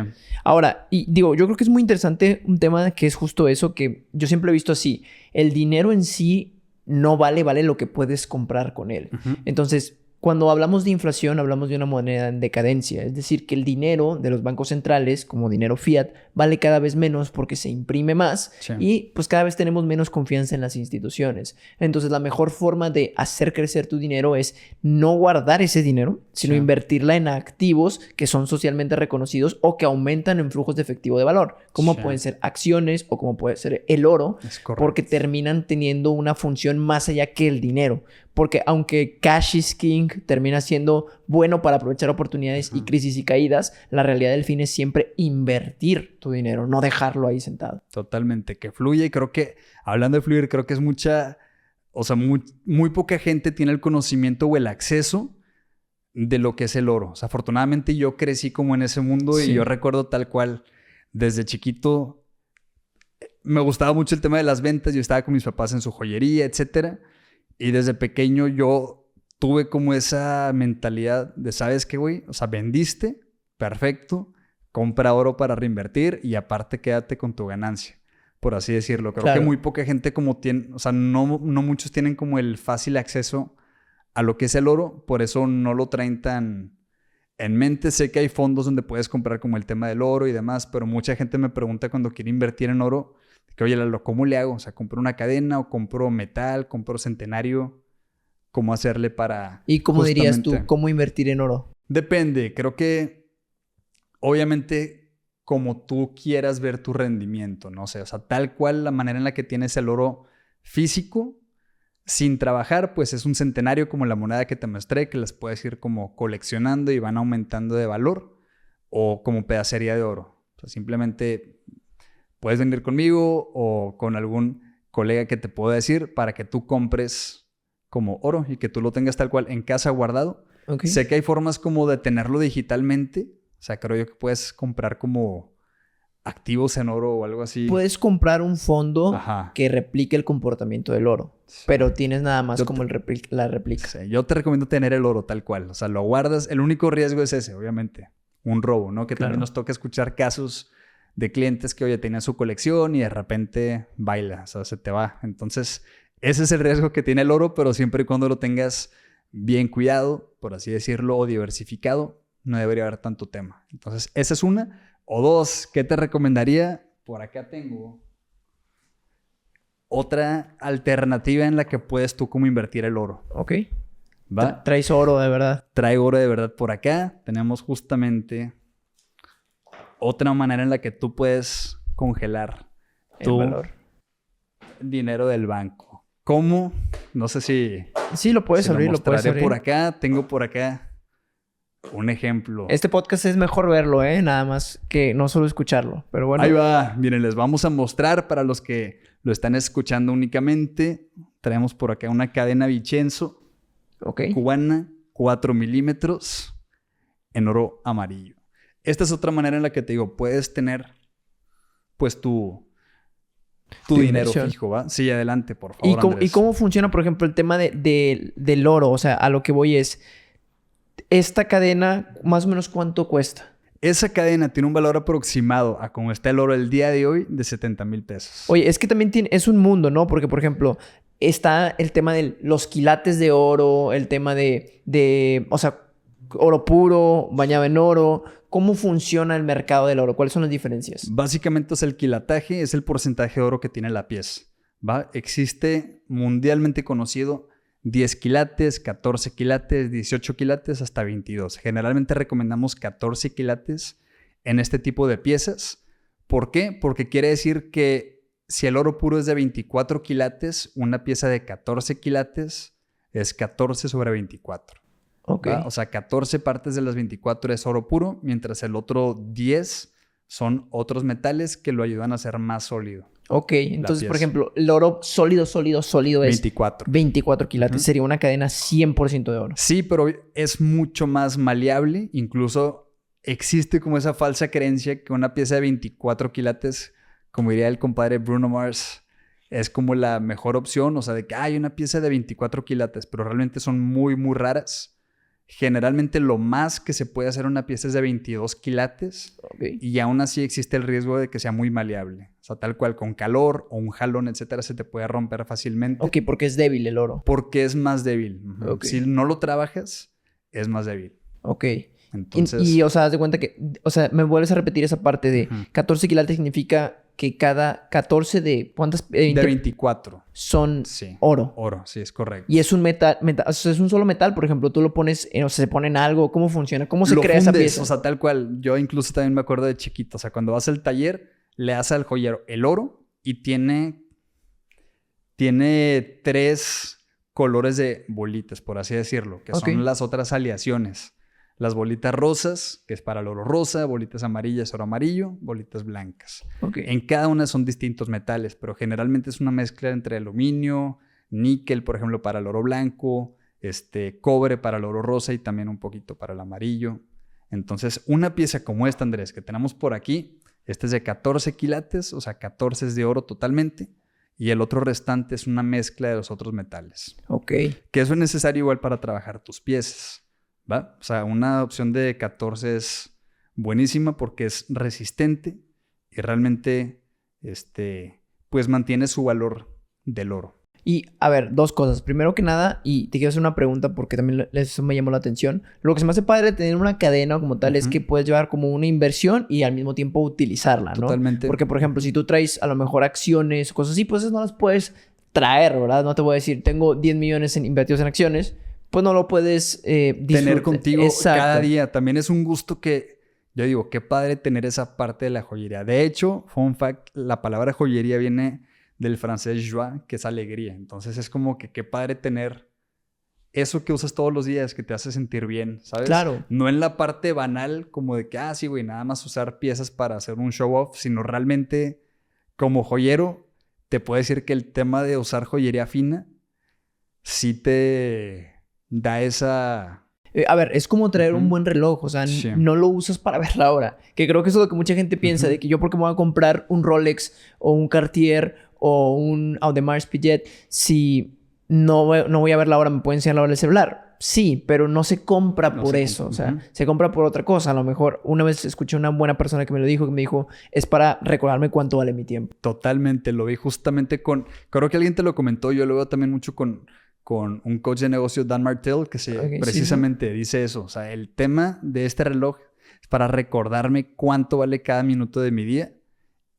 [SPEAKER 1] Ahora, y digo, yo creo que es muy interesante un tema que es justo eso, que yo siempre he visto así. El dinero en sí no vale lo que puedes comprar con él. Entonces, cuando hablamos de inflación, hablamos de una moneda en decadencia. Es decir, que el dinero de los bancos centrales, como dinero fiat, vale cada vez menos porque se imprime más y pues cada vez tenemos menos confianza en las instituciones. Entonces, la mejor forma de hacer crecer tu dinero es no guardar ese dinero, sino invertirla en activos que son socialmente reconocidos o que aumentan en flujos de efectivo de valor, como pueden ser acciones o como puede ser el oro, porque terminan teniendo una función más allá que el dinero. Porque aunque cash is king termina siendo bueno para aprovechar oportunidades y crisis y caídas, la realidad del fin es siempre invertir tu dinero, no dejarlo ahí sentado.
[SPEAKER 2] Totalmente, que fluye. Y creo que, hablando de fluir, creo que es muy poca gente tiene el conocimiento o el acceso de lo que es el oro. O sea, afortunadamente yo crecí como en ese mundo y yo recuerdo tal cual, desde chiquito, me gustaba mucho el tema de las ventas. Yo estaba con mis papás en su joyería, etcétera. Y desde pequeño yo tuve como esa mentalidad de, ¿sabes qué, güey? O sea, vendiste, perfecto, compra oro para reinvertir y aparte quédate con tu ganancia, por así decirlo. Creo que muy poca gente como tiene, o sea, no muchos tienen como el fácil acceso a lo que es el oro, por eso no lo traen tan en mente. Sé que hay fondos donde puedes comprar como el tema del oro y demás, pero mucha gente me pregunta cuando quiere invertir en oro, que oye, Lalo, ¿cómo le hago? O sea, ¿compro una cadena o compro metal, compro centenario? ¿Cómo hacerle para
[SPEAKER 1] ¿Y cómo dirías tú, cómo invertir en oro?
[SPEAKER 2] Depende, creo que obviamente como tú quieras ver tu rendimiento, no sé, o sea, tal cual la manera en la que tienes el oro físico, sin trabajar, pues es un centenario como la moneda que te mostré, que las puedes ir como coleccionando y van aumentando de valor, o como pedacería de oro. O sea, simplemente puedes venir conmigo o con algún colega que te pueda decir para que tú compres como oro y que tú lo tengas tal cual en casa guardado.
[SPEAKER 1] Okay.
[SPEAKER 2] Sé que hay formas como de tenerlo digitalmente. O sea, creo yo que puedes comprar como activos en oro o algo así.
[SPEAKER 1] Puedes comprar un fondo que replique el comportamiento del oro. Sí. Pero tienes nada más como la réplica.
[SPEAKER 2] Sí, yo te recomiendo tener el oro tal cual. O sea, lo guardas. El único riesgo es ese, obviamente. Un robo, ¿no? Que también nos toca escuchar casos de clientes que, oye, tenían su colección y de repente baila. O sea, se te va. Entonces, ese es el riesgo que tiene el oro, pero siempre y cuando lo tengas bien cuidado, por así decirlo, o diversificado, no debería haber tanto tema. Entonces, esa es una. O dos, ¿qué te recomendaría? Por acá tengo otra alternativa en la que puedes tú como invertir el oro.
[SPEAKER 1] Ok.
[SPEAKER 2] ¿Va?
[SPEAKER 1] Traes oro de verdad.
[SPEAKER 2] Traigo oro de verdad por acá. Tenemos justamente otra manera en la que tú puedes congelar tu
[SPEAKER 1] valor.
[SPEAKER 2] Dinero del banco. ¿Cómo? No sé si...
[SPEAKER 1] Sí, lo puedes abrir, lo puedes abrir.
[SPEAKER 2] Por acá, tengo por acá un ejemplo.
[SPEAKER 1] Este podcast es mejor verlo, nada más que no solo escucharlo. Pero bueno.
[SPEAKER 2] Ahí va. Miren, les vamos a mostrar para los que lo están escuchando únicamente. Traemos por acá una cadena Vincenzo. Cubana, 4 milímetros en oro amarillo. Esta es otra manera en la que te digo, puedes tener pues tu dinero fijo, ¿va? Sí, adelante, por favor,
[SPEAKER 1] ¿Y cómo funciona, por ejemplo, el tema del oro? O sea, a lo que voy es... ¿Esta cadena más o menos cuánto cuesta?
[SPEAKER 2] Esa cadena tiene un valor aproximado a como está el oro el día de hoy de 70,000 pesos.
[SPEAKER 1] Oye, es que también es un mundo, ¿no? Porque, por ejemplo, está el tema de los quilates de oro, el tema o sea, oro puro, bañado en oro. ¿Cómo funciona el mercado del oro? ¿Cuáles son las diferencias?
[SPEAKER 2] Básicamente es el quilataje, es el porcentaje de oro que tiene la pieza, ¿va? Existe mundialmente conocido 10 quilates, 14 quilates, 18 quilates, hasta 22. Generalmente recomendamos 14 quilates en este tipo de piezas. ¿Por qué? Porque quiere decir que si el oro puro es de 24 quilates, una pieza de 14 quilates es 14 sobre 24.
[SPEAKER 1] Okay.
[SPEAKER 2] ¿Va? O sea, 14 partes de las 24 es oro puro, mientras el otro 10 son otros metales que lo ayudan a ser más sólido.
[SPEAKER 1] Ok, entonces, por ejemplo, el oro sólido es 24 quilates. Sería una cadena 100% de oro.
[SPEAKER 2] Sí, pero es mucho más maleable. Incluso existe como esa falsa creencia que una pieza de 24 quilates, como diría el compadre Bruno Mars, es como la mejor opción. O sea, de que hay una pieza de 24 quilates, pero realmente son muy, muy raras. Generalmente lo más que se puede hacer una pieza es de 22 quilates.
[SPEAKER 1] Okay.
[SPEAKER 2] Y aún así existe el riesgo de que sea muy maleable. O sea, tal cual con calor o un jalón, etcétera, se te puede romper fácilmente.
[SPEAKER 1] Ok, porque es débil el oro.
[SPEAKER 2] Porque es más débil.
[SPEAKER 1] Okay.
[SPEAKER 2] Si no lo trabajas, es más débil.
[SPEAKER 1] Ok.
[SPEAKER 2] Entonces...
[SPEAKER 1] Y o sea, haz de cuenta que... O sea, me vuelves a repetir esa parte de 14 quilates significa que cada 14 de... ¿Cuántas?
[SPEAKER 2] De 24.
[SPEAKER 1] Son oro.
[SPEAKER 2] Oro, sí, es correcto.
[SPEAKER 1] Y es un metal... O sea, es un solo metal, por ejemplo. Tú lo pones... o sea, se pone en algo. ¿Cómo funciona? ¿Cómo se crea esa pieza?
[SPEAKER 2] O sea, tal cual. Yo incluso también me acuerdo de chiquito. O sea, cuando vas al taller, le das al joyero el oro y tiene 3 colores de bolitas, por así decirlo, que son las otras aleaciones. Las bolitas rosas, que es para el oro rosa, bolitas amarillas, oro amarillo, bolitas blancas. En cada una son distintos metales, pero generalmente es una mezcla entre aluminio, níquel, por ejemplo, para el oro blanco, cobre para el oro rosa y también un poquito para el amarillo. Entonces, una pieza como esta, Andrés, que tenemos por aquí, esta es de 14 quilates, o sea, 14 es de oro totalmente, y el otro restante es una mezcla de los otros metales.
[SPEAKER 1] Ok.
[SPEAKER 2] Que eso es necesario igual para trabajar tus piezas, ¿va? O sea, una opción de 14 es buenísima porque es resistente y realmente, pues mantiene su valor del oro.
[SPEAKER 1] Y, a ver, dos cosas. Primero que nada, y te quiero hacer una pregunta porque también eso me llamó la atención. Lo que se me hace padre de tener una cadena como tal es que puedes llevar como una inversión y al mismo tiempo utilizarla, ¿no?
[SPEAKER 2] Totalmente.
[SPEAKER 1] Porque, por ejemplo, si tú traes a lo mejor acciones o cosas así, pues esas no las puedes traer, ¿verdad? No te voy a decir, tengo 10 millones invertidos en acciones, pues no lo puedes
[SPEAKER 2] tener contigo
[SPEAKER 1] Exacto.
[SPEAKER 2] cada día. También es un gusto que, yo digo, qué padre tener esa parte de la joyería. De hecho, fun fact, la palabra joyería viene del francés joie, que es alegría. Entonces es como que qué padre tener eso que usas todos los días, que te hace sentir bien, ¿sabes?
[SPEAKER 1] Claro.
[SPEAKER 2] No en la parte banal, como de que, sí, güey, nada más usar piezas para hacer un show off, sino realmente como joyero, te puedo decir que el tema de usar joyería fina sí te da esa...
[SPEAKER 1] A ver, es como traer un buen reloj, o sea,
[SPEAKER 2] Sí.
[SPEAKER 1] no lo usas para ver la hora. Que creo que eso es lo que mucha gente piensa, de que yo porque me voy a comprar un Rolex o un Cartier o un Audemars Piguet, si no voy a ver la hora, me puede enseñar la hora del celular. Sí, pero no se compra por eso, o sea, se compra por otra cosa. A lo mejor una vez escuché una buena persona que me dijo, es para recordarme cuánto vale mi tiempo.
[SPEAKER 2] Totalmente, lo vi justamente creo que alguien te lo comentó, yo lo veo también mucho con un coach de negocios, Dan Martell, que precisamente dice eso. O sea, el tema de este reloj es para recordarme cuánto vale cada minuto de mi día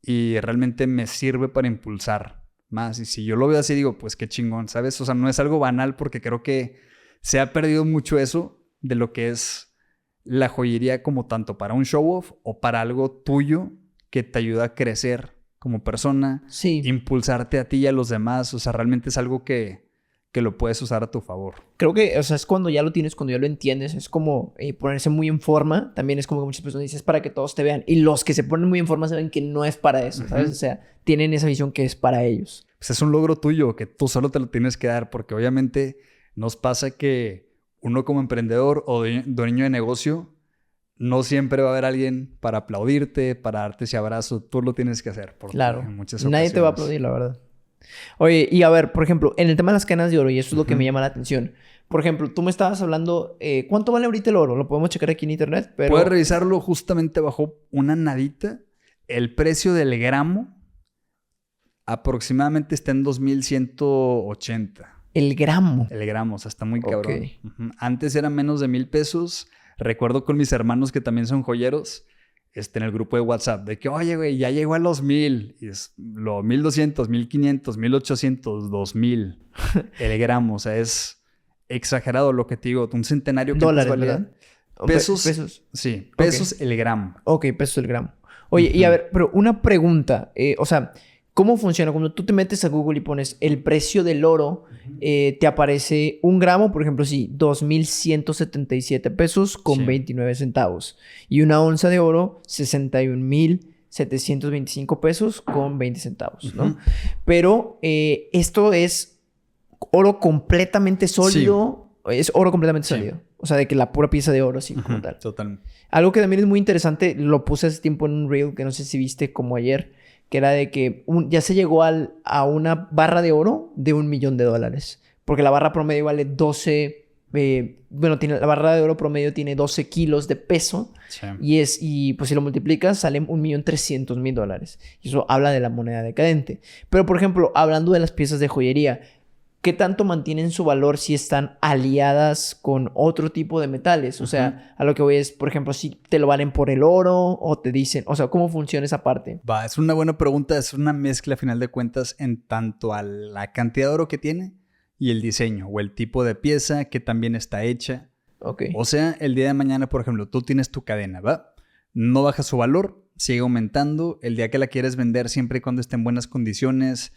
[SPEAKER 2] y realmente me sirve para impulsar más. Y si yo lo veo así, digo, pues qué chingón, ¿sabes? O sea, no es algo banal porque creo que se ha perdido mucho eso de lo que es la joyería como tanto para un show-off o para algo tuyo que te ayuda a crecer como persona, impulsarte a ti y a los demás. O sea, realmente es algo que lo puedes usar a tu favor.
[SPEAKER 1] Creo que, o sea, es cuando ya lo tienes, cuando ya lo entiendes. Es como ponerse muy en forma. También es como que muchas personas dicen, es para que todos te vean. Y los que se ponen muy en forma saben que no es para eso, ¿sabes? O sea, tienen esa visión que es para ellos.
[SPEAKER 2] Pues es un logro tuyo que tú solo te lo tienes que dar. Porque obviamente nos pasa que uno como emprendedor o dueño de negocio no siempre va a haber alguien para aplaudirte, para darte ese abrazo. Tú lo tienes que hacer.
[SPEAKER 1] Claro.
[SPEAKER 2] En muchas
[SPEAKER 1] Nadie
[SPEAKER 2] ocasiones.
[SPEAKER 1] te va a aplaudir, la verdad. Oye, y a ver, por ejemplo, en el tema de las cadenas de oro, y eso es lo que me llama la atención. Por ejemplo, tú me estabas hablando, ¿cuánto vale ahorita el oro? Lo podemos checar aquí en internet, pero...
[SPEAKER 2] Puedes revisarlo justamente bajo una nadita. El precio del gramo aproximadamente está en 2,180.
[SPEAKER 1] ¿El gramo?
[SPEAKER 2] El gramo, o sea, está muy cabrón. Antes era menos de 1,000 pesos. Recuerdo con mis hermanos que también son joyeros, en el grupo de WhatsApp, de que, oye, güey, ya llegó a los 1,000. Y es lo 1,200, 1,500, 1,800, 2,000. El gramo, o sea, es exagerado lo que te digo. Un centenario que
[SPEAKER 1] dólares,
[SPEAKER 2] valía...
[SPEAKER 1] ¿verdad?
[SPEAKER 2] Pesos.
[SPEAKER 1] Pesos.
[SPEAKER 2] Sí, pesos el gramo.
[SPEAKER 1] Ok, pesos el gramo. Oye, y a ver, pero una pregunta. O sea, ¿cómo funciona? Cuando tú te metes a Google y pones el precio del oro, te aparece un gramo, por ejemplo, sí, 2,177 pesos con 29 centavos. Y una onza de oro, 61,725 pesos con 20 centavos, ¿no? Pero esto es oro completamente sólido. Sí. Es oro completamente sólido. O sea, de que la pura pieza de oro, así como tal.
[SPEAKER 2] Totalmente.
[SPEAKER 1] Algo que también es muy interesante, lo puse hace tiempo en un reel que no sé si viste como ayer, que era de que ya se llegó a una barra de oro de $1,000,000. Porque la barra promedio vale 12... la barra de oro promedio tiene 12 kilos de peso. Sí. Y pues si lo multiplicas sale $1,300,000. Y eso habla de la moneda decadente. Pero por ejemplo, hablando de las piezas de joyería, ¿qué tanto mantienen su valor si están aliadas con otro tipo de metales? O sea, a lo que voy es, por ejemplo, si te lo valen por el oro o te dicen... O sea, ¿cómo funciona esa parte?
[SPEAKER 2] Es una buena pregunta. Es una mezcla, a final de cuentas, en tanto a la cantidad de oro que tiene y el diseño o el tipo de pieza que también está hecha. O sea, el día de mañana, por ejemplo, tú tienes tu cadena, ¿va? No baja su valor, sigue aumentando. El día que la quieres vender, siempre y cuando esté en buenas condiciones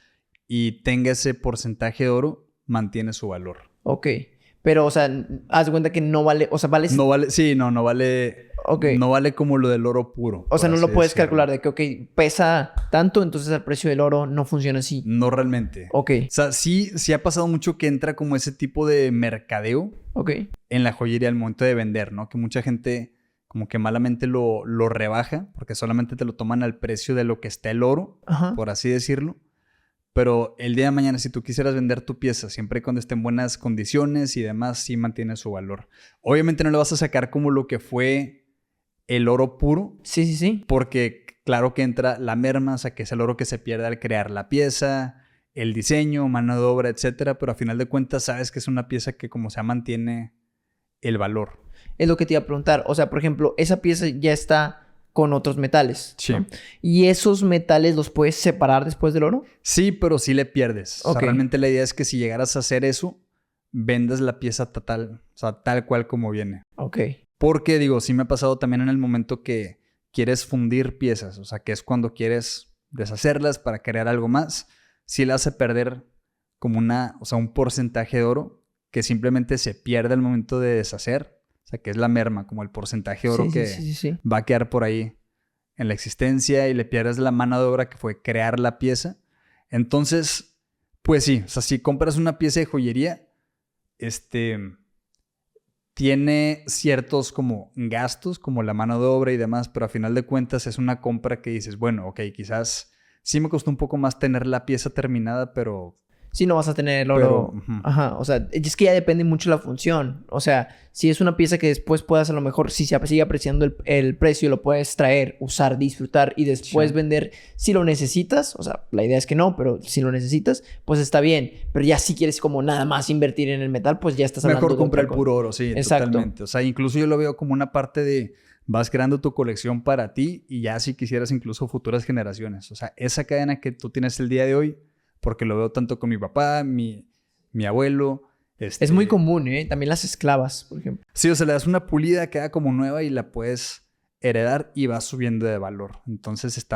[SPEAKER 2] y tenga ese porcentaje de oro, mantiene su valor.
[SPEAKER 1] Ok. Pero, o sea, haz de cuenta que no vale... O sea, vale...
[SPEAKER 2] No vale... Sí, no vale...
[SPEAKER 1] Ok.
[SPEAKER 2] No vale como lo del oro puro.
[SPEAKER 1] O sea, no
[SPEAKER 2] por
[SPEAKER 1] lo
[SPEAKER 2] así
[SPEAKER 1] puedes
[SPEAKER 2] decirlo.
[SPEAKER 1] calcular de que, ok, pesa tanto, entonces el precio del oro no funciona así.
[SPEAKER 2] No realmente.
[SPEAKER 1] Ok,
[SPEAKER 2] O sea, sí ha pasado mucho que entra como ese tipo de mercadeo
[SPEAKER 1] ok.
[SPEAKER 2] en la joyería al momento de vender, ¿no? Que mucha gente como que malamente lo rebaja porque solamente te lo toman al precio de lo que está el oro,
[SPEAKER 1] Ajá.
[SPEAKER 2] por así decirlo. Pero el día de mañana, si tú quisieras vender tu pieza, siempre y cuando esté en buenas condiciones y demás, sí mantiene su valor. Obviamente no le vas a sacar como lo que fue el oro puro,
[SPEAKER 1] Sí, sí, sí.
[SPEAKER 2] porque claro que entra la merma, o sea, que es el oro que se pierde al crear la pieza, el diseño, mano de obra, etcétera, pero a final de cuentas sabes que es una pieza que como sea mantiene el valor.
[SPEAKER 1] Es lo que te iba a preguntar. O sea, por ejemplo, esa pieza ya está con otros metales,
[SPEAKER 2] Sí.
[SPEAKER 1] ¿no? ¿Y esos metales los puedes separar después del oro?
[SPEAKER 2] Sí, pero sí le pierdes. O
[SPEAKER 1] Ok.
[SPEAKER 2] sea, realmente la idea es que si llegaras a hacer eso, vendas la pieza total, o sea, tal cual como viene.
[SPEAKER 1] Ok.
[SPEAKER 2] Porque, digo, sí me ha pasado también en el momento que quieres fundir piezas, o sea, que es cuando quieres deshacerlas para crear algo más, sí le hace perder como un porcentaje de oro que simplemente se pierde al momento de deshacer, o sea, que es la merma, como el porcentaje de oro
[SPEAKER 1] Sí,
[SPEAKER 2] que
[SPEAKER 1] sí.
[SPEAKER 2] va a quedar por ahí en la existencia y le pierdes la mano de obra que fue crear la pieza. Entonces, pues sí, o sea, si compras una pieza de joyería, tiene ciertos como gastos, como la mano de obra y demás, pero a final de cuentas es una compra que dices, bueno, ok, quizás sí me costó un poco más tener la pieza terminada, pero...
[SPEAKER 1] Sí, no vas a tener el oro.
[SPEAKER 2] ujú.
[SPEAKER 1] Ajá. O sea, es que ya depende mucho la función. O sea, si es una pieza que después puedas, a lo mejor, si se sigue apreciando el precio, lo puedes traer, usar, disfrutar y después
[SPEAKER 2] Sí.
[SPEAKER 1] vender si lo necesitas. O sea, la idea es que no, pero si lo necesitas, pues está bien. Pero ya si quieres como nada más invertir en el metal, pues ya estás hablando
[SPEAKER 2] Mejor
[SPEAKER 1] de
[SPEAKER 2] comprar
[SPEAKER 1] otra
[SPEAKER 2] el
[SPEAKER 1] cosa.
[SPEAKER 2] puro oro, sí,
[SPEAKER 1] Exacto.
[SPEAKER 2] totalmente. O sea, incluso yo lo veo como una parte de vas creando tu colección para ti y ya si quisieras incluso futuras generaciones. O sea, esa cadena que tú tienes el día de hoy, porque lo veo tanto con mi papá, mi abuelo.
[SPEAKER 1] Es muy común, ¿eh? También las esclavas, por ejemplo.
[SPEAKER 2] Sí, o sea, le das una pulida, queda como nueva y la puedes heredar y va subiendo de valor. Entonces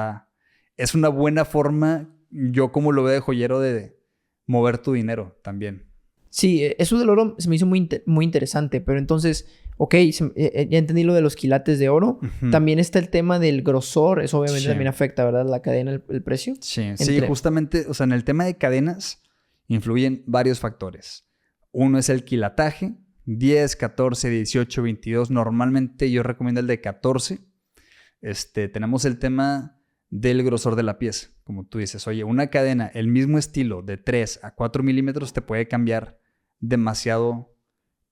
[SPEAKER 2] es una buena forma, yo como lo veo de joyero, de mover tu dinero también.
[SPEAKER 1] Sí, eso del oro se me hizo muy interesante, pero entonces, ok, ya entendí lo de los quilates de oro.
[SPEAKER 2] Ujú.
[SPEAKER 1] También está el tema del grosor, eso obviamente
[SPEAKER 2] Sí.
[SPEAKER 1] también afecta, ¿verdad? La cadena, el precio.
[SPEAKER 2] Sí,
[SPEAKER 1] Entre-
[SPEAKER 2] justamente, o sea, en el tema de cadenas influyen varios factores. Uno es el quilataje, 10, 14, 18, 22. Normalmente yo recomiendo el de 14. Tenemos el tema del grosor de la pieza. Como tú dices, oye, una cadena, el mismo estilo de 3 a 4 milímetros te puede cambiar demasiado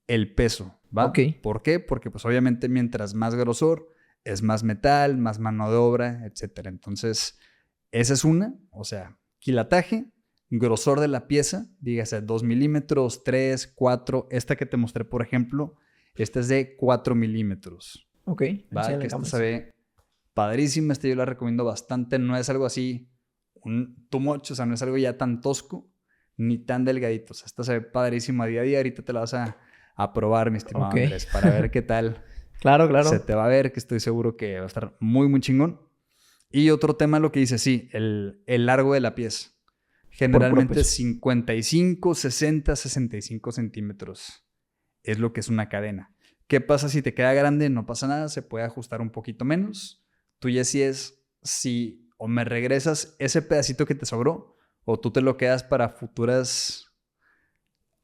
[SPEAKER 2] el peso, ¿va?
[SPEAKER 1] Ok.
[SPEAKER 2] ¿Por qué? Porque pues obviamente mientras más grosor es más metal, más mano de obra, etc. Entonces, esa es una, o sea, quilataje, grosor de la pieza, dígase 2 milímetros, 3, 4. Esta que te mostré, por ejemplo, esta es de 4 milímetros.
[SPEAKER 1] Ok.
[SPEAKER 2] Va,
[SPEAKER 1] enséñale,
[SPEAKER 2] que esta
[SPEAKER 1] Camus.
[SPEAKER 2] se ve padrísima. Yo la recomiendo bastante. No es algo así, too much, o sea, no es algo ya tan tosco ni tan delgadito. O sea, esta se ve padrísima día a día. Ahorita te la vas a probar, mi estimado
[SPEAKER 1] Ok.
[SPEAKER 2] Andrés, para ver qué tal
[SPEAKER 1] Claro, claro.
[SPEAKER 2] se te va a ver, que estoy seguro que va a estar muy, muy chingón. Y otro tema, lo que dice, sí, el largo de la pieza. Generalmente
[SPEAKER 1] peso.
[SPEAKER 2] 55, 60, 65 centímetros es lo que es una cadena. ¿Qué pasa si te queda grande? No pasa nada, se puede ajustar un poquito menos. Tú ya si o me regresas ese pedacito que te sobró o tú te lo quedas para futuras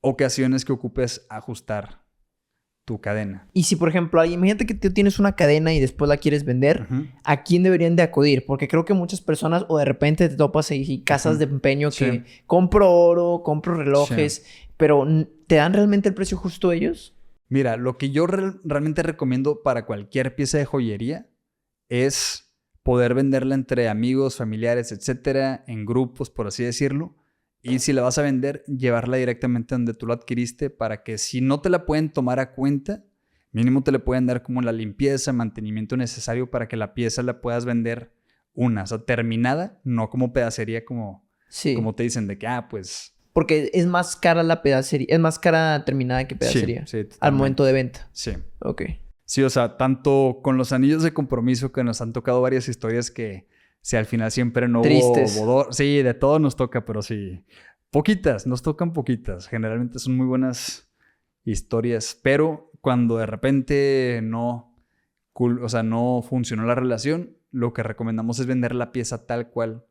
[SPEAKER 2] ocasiones que ocupes ajustar tu cadena.
[SPEAKER 1] Y si, por ejemplo, imagínate que tú tienes una cadena y después la quieres vender,
[SPEAKER 2] Ujú.
[SPEAKER 1] ¿a quién deberían de acudir? Porque creo que muchas personas o de repente te topas y casas
[SPEAKER 2] Ujú.
[SPEAKER 1] de empeño
[SPEAKER 2] Sí.
[SPEAKER 1] que compro oro, compro relojes, pero ¿te dan realmente el precio justo ellos?
[SPEAKER 2] Mira, lo que yo realmente recomiendo para cualquier pieza de joyería es poder venderla entre amigos, familiares, etcétera, en grupos, por así decirlo. Y si la vas a vender, llevarla directamente donde tú la adquiriste para que si no te la pueden tomar a cuenta, mínimo te le pueden dar como la limpieza, mantenimiento necesario para que la pieza la puedas vender o sea, terminada, no como pedacería como te dicen de que, pues...
[SPEAKER 1] Porque es más cara la pedacería, es más cara terminada que pedacería.
[SPEAKER 2] Sí, totalmente.
[SPEAKER 1] Al momento de venta.
[SPEAKER 2] Sí.
[SPEAKER 1] Ok.
[SPEAKER 2] Sí, o sea, tanto con los anillos de compromiso que nos han tocado varias historias que si al final siempre no
[SPEAKER 1] Tristes.
[SPEAKER 2] hubo... Sí, de todo nos toca, pero sí. Poquitas, nos tocan poquitas. Generalmente son muy buenas historias. Pero cuando de repente no funcionó la relación, lo que recomendamos es vender la pieza tal cual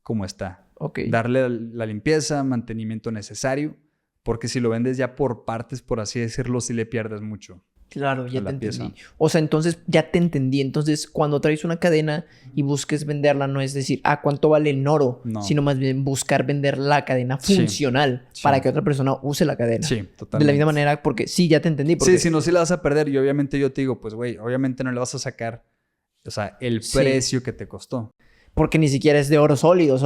[SPEAKER 2] como está.
[SPEAKER 1] Ok.
[SPEAKER 2] Darle la limpieza, mantenimiento necesario, porque si lo vendes ya por partes, por así decirlo, sí le pierdes mucho.
[SPEAKER 1] Claro, ya
[SPEAKER 2] a
[SPEAKER 1] te
[SPEAKER 2] la
[SPEAKER 1] entendí.
[SPEAKER 2] pieza.
[SPEAKER 1] O sea, entonces ya te entendí. Entonces, cuando traes una cadena y busques venderla, no es decir, ¿cuánto vale en oro?
[SPEAKER 2] No.
[SPEAKER 1] Sino más bien buscar vender la cadena
[SPEAKER 2] Sí.
[SPEAKER 1] funcional
[SPEAKER 2] Sí.
[SPEAKER 1] para que otra persona use la cadena.
[SPEAKER 2] Sí,
[SPEAKER 1] De
[SPEAKER 2] totalmente.
[SPEAKER 1] la misma manera, porque sí, ya te entendí. Porque...
[SPEAKER 2] Sí, si no, sí la vas a perder. Y obviamente yo te digo, pues, güey, obviamente no le vas a sacar, o sea, el
[SPEAKER 1] Sí.
[SPEAKER 2] precio que te costó.
[SPEAKER 1] Porque ni siquiera es de oro sólido.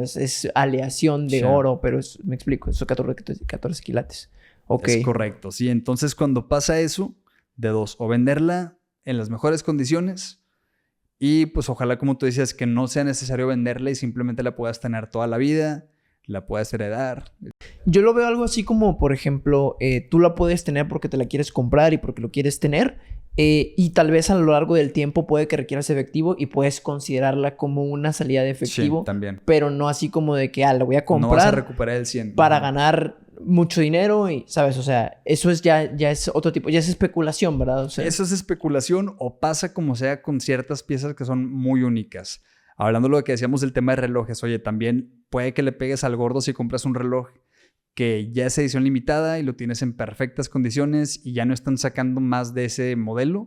[SPEAKER 2] Sí.
[SPEAKER 1] Es aleación de
[SPEAKER 2] Sí.
[SPEAKER 1] oro, pero me explico, eso 14 quilates. Ok.
[SPEAKER 2] Es correcto, sí. Entonces, cuando pasa eso, de dos, o venderla en las mejores condiciones y pues ojalá, como tú decías, que no sea necesario venderla y simplemente la puedas tener toda la vida, la puedas heredar.
[SPEAKER 1] Yo lo veo algo así como, por ejemplo, tú la puedes tener porque te la quieres comprar y porque lo quieres tener. Y tal vez a lo largo del tiempo puede que requieras efectivo y puedes considerarla como una salida de efectivo.
[SPEAKER 2] Sí, también.
[SPEAKER 1] Pero no así como de que, la voy a comprar.
[SPEAKER 2] No vas a recuperar el 100.
[SPEAKER 1] Para ganar mucho dinero y, ¿sabes? O sea, eso es ya es otro tipo, ya es especulación, ¿verdad? O sea,
[SPEAKER 2] eso es especulación o pasa como sea con ciertas piezas que son muy únicas. Hablando de lo que decíamos del tema de relojes, oye, también puede que le pegues al gordo si compras un reloj que ya es edición limitada y lo tienes en perfectas condiciones y ya no están sacando más de ese modelo,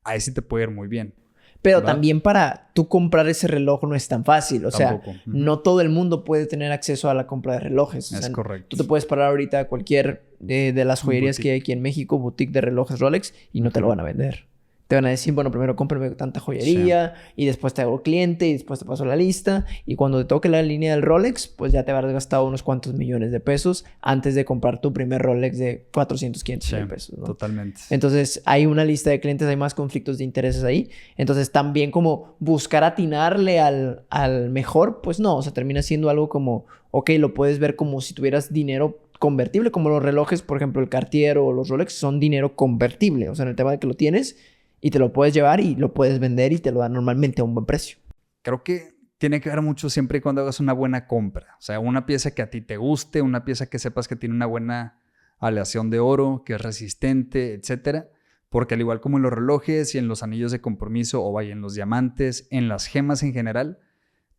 [SPEAKER 2] ahí sí te puede ir muy bien.
[SPEAKER 1] Pero
[SPEAKER 2] ¿va?
[SPEAKER 1] también para tú comprar ese reloj no es tan fácil. O
[SPEAKER 2] Tampoco.
[SPEAKER 1] sea, no todo el mundo puede tener acceso a la compra de relojes. O
[SPEAKER 2] Es
[SPEAKER 1] sea,
[SPEAKER 2] correcto.
[SPEAKER 1] Tú te puedes parar ahorita a cualquier de las joyerías que hay aquí en México, boutique de relojes Rolex, y no te lo van a vender. Te van a decir, bueno, primero cómprame tanta joyería, y después te hago cliente, y después te paso la lista. Y cuando te toque la línea del Rolex, pues ya te habrás gastado unos cuantos millones de pesos antes de comprar tu primer Rolex de 400, 500 mil pesos, ¿no?
[SPEAKER 2] Totalmente.
[SPEAKER 1] Entonces, hay una lista de clientes, hay más conflictos de intereses ahí. Entonces, también como buscar atinarle al mejor, pues no, o sea, termina siendo algo como, ok, lo puedes ver como si tuvieras dinero convertible, como los relojes, por ejemplo, el Cartier o los Rolex son dinero convertible. O sea, en el tema de que lo tienes y te lo puedes llevar y lo puedes vender y te lo dan normalmente a un buen precio.
[SPEAKER 2] Creo que tiene que ver mucho siempre y cuando hagas una buena compra. O sea, una pieza que a ti te guste, una pieza que sepas que tiene una buena aleación de oro, que es resistente, etcétera. Porque al igual como en los relojes y en los anillos de compromiso o vaya en los diamantes, en las gemas en general,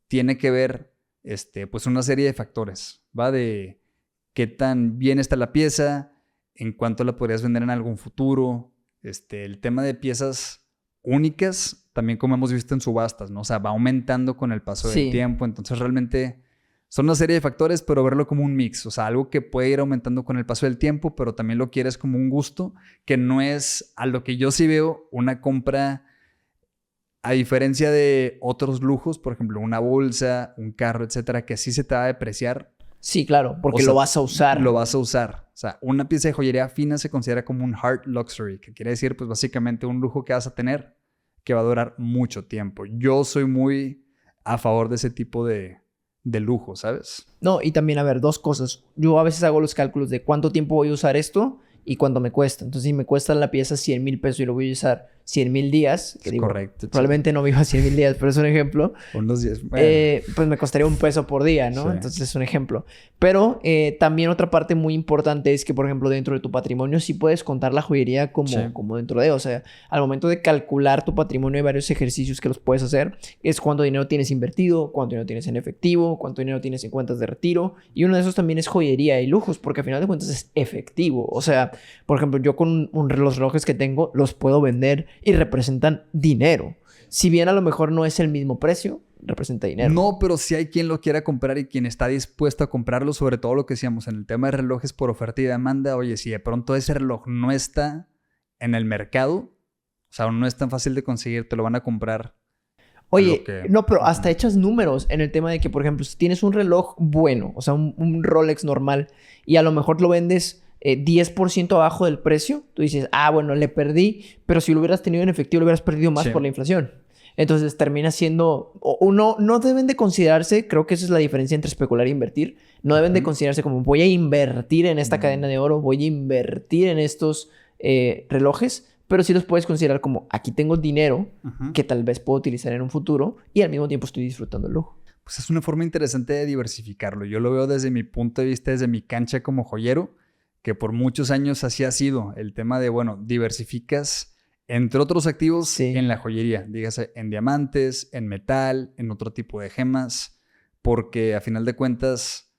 [SPEAKER 2] tiene que ver pues una serie de factores. Va de qué tan bien está la pieza, en cuánto la podrías vender en algún futuro. El tema de piezas únicas, también como hemos visto en subastas, ¿no? O sea, va aumentando con el paso del tiempo. Entonces, realmente son una serie de factores, pero verlo como un mix. O sea, algo que puede ir aumentando con el paso del tiempo, pero también lo quieres como un gusto, que no es a lo que yo sí veo una compra, a diferencia de otros lujos, por ejemplo, una bolsa, un carro, etcétera, que sí se te va a depreciar.
[SPEAKER 1] Sí, claro, porque lo vas a usar.
[SPEAKER 2] Lo vas a usar. O sea, una pieza de joyería fina se considera como un hard luxury, que quiere decir, pues básicamente un lujo que vas a tener que va a durar mucho tiempo. Yo soy muy a favor de ese tipo de lujo, ¿sabes?
[SPEAKER 1] No, y también, a ver, dos cosas. Yo a veces hago los cálculos de cuánto tiempo voy a usar esto y cuánto me cuesta. Entonces, si me cuesta la pieza 100,000 pesos y lo voy a usar 100,000 días, que digo,
[SPEAKER 2] correcto.
[SPEAKER 1] Probablemente no viva 100,000 días, pero es un ejemplo.
[SPEAKER 2] Unos días. Bueno.
[SPEAKER 1] Pues me costaría $1 por día, ¿no?
[SPEAKER 2] Sí.
[SPEAKER 1] Entonces es un ejemplo. Pero también otra parte muy importante es que, por ejemplo, dentro de tu patrimonio sí puedes contar la joyería como dentro de... O sea, al momento de calcular tu patrimonio hay varios ejercicios que los puedes hacer. Es cuánto dinero tienes invertido, cuánto dinero tienes en efectivo, cuánto dinero tienes en cuentas de retiro. Y uno de esos también es joyería y lujos, porque al final de cuentas es efectivo. O sea, por ejemplo, yo con los relojes que tengo los puedo vender y representan dinero. Si bien a lo mejor no es el mismo precio, representa dinero.
[SPEAKER 2] No, pero sí hay quien lo quiera comprar y quien está dispuesto a comprarlo, sobre todo lo que decíamos en el tema de relojes por oferta y demanda. Oye, si de pronto ese reloj no está en el mercado, o sea, no es tan fácil de conseguir, te lo van a comprar.
[SPEAKER 1] Oye, no, pero hasta echas números en el tema de que, por ejemplo, si tienes un reloj bueno, o sea, un Rolex normal, y a lo mejor lo vendes 10% abajo del precio, tú dices, bueno, le perdí, pero si lo hubieras tenido en efectivo, lo hubieras perdido más por la inflación. Entonces termina siendo... no deben de considerarse, creo que esa es la diferencia entre especular e invertir. No deben de considerarse como voy a invertir en esta cadena de oro, voy a invertir en estos relojes, pero sí los puedes considerar como aquí tengo dinero que tal vez puedo utilizar en un futuro y al mismo tiempo estoy disfrutando el lujo.
[SPEAKER 2] Pues es una forma interesante de diversificarlo. Yo lo veo desde mi punto de vista, desde mi cancha como joyero, que por muchos años así ha sido el tema de, bueno, diversificas entre otros activos en la joyería, dígase en diamantes, en metal, en otro tipo de gemas, porque a final de cuentas,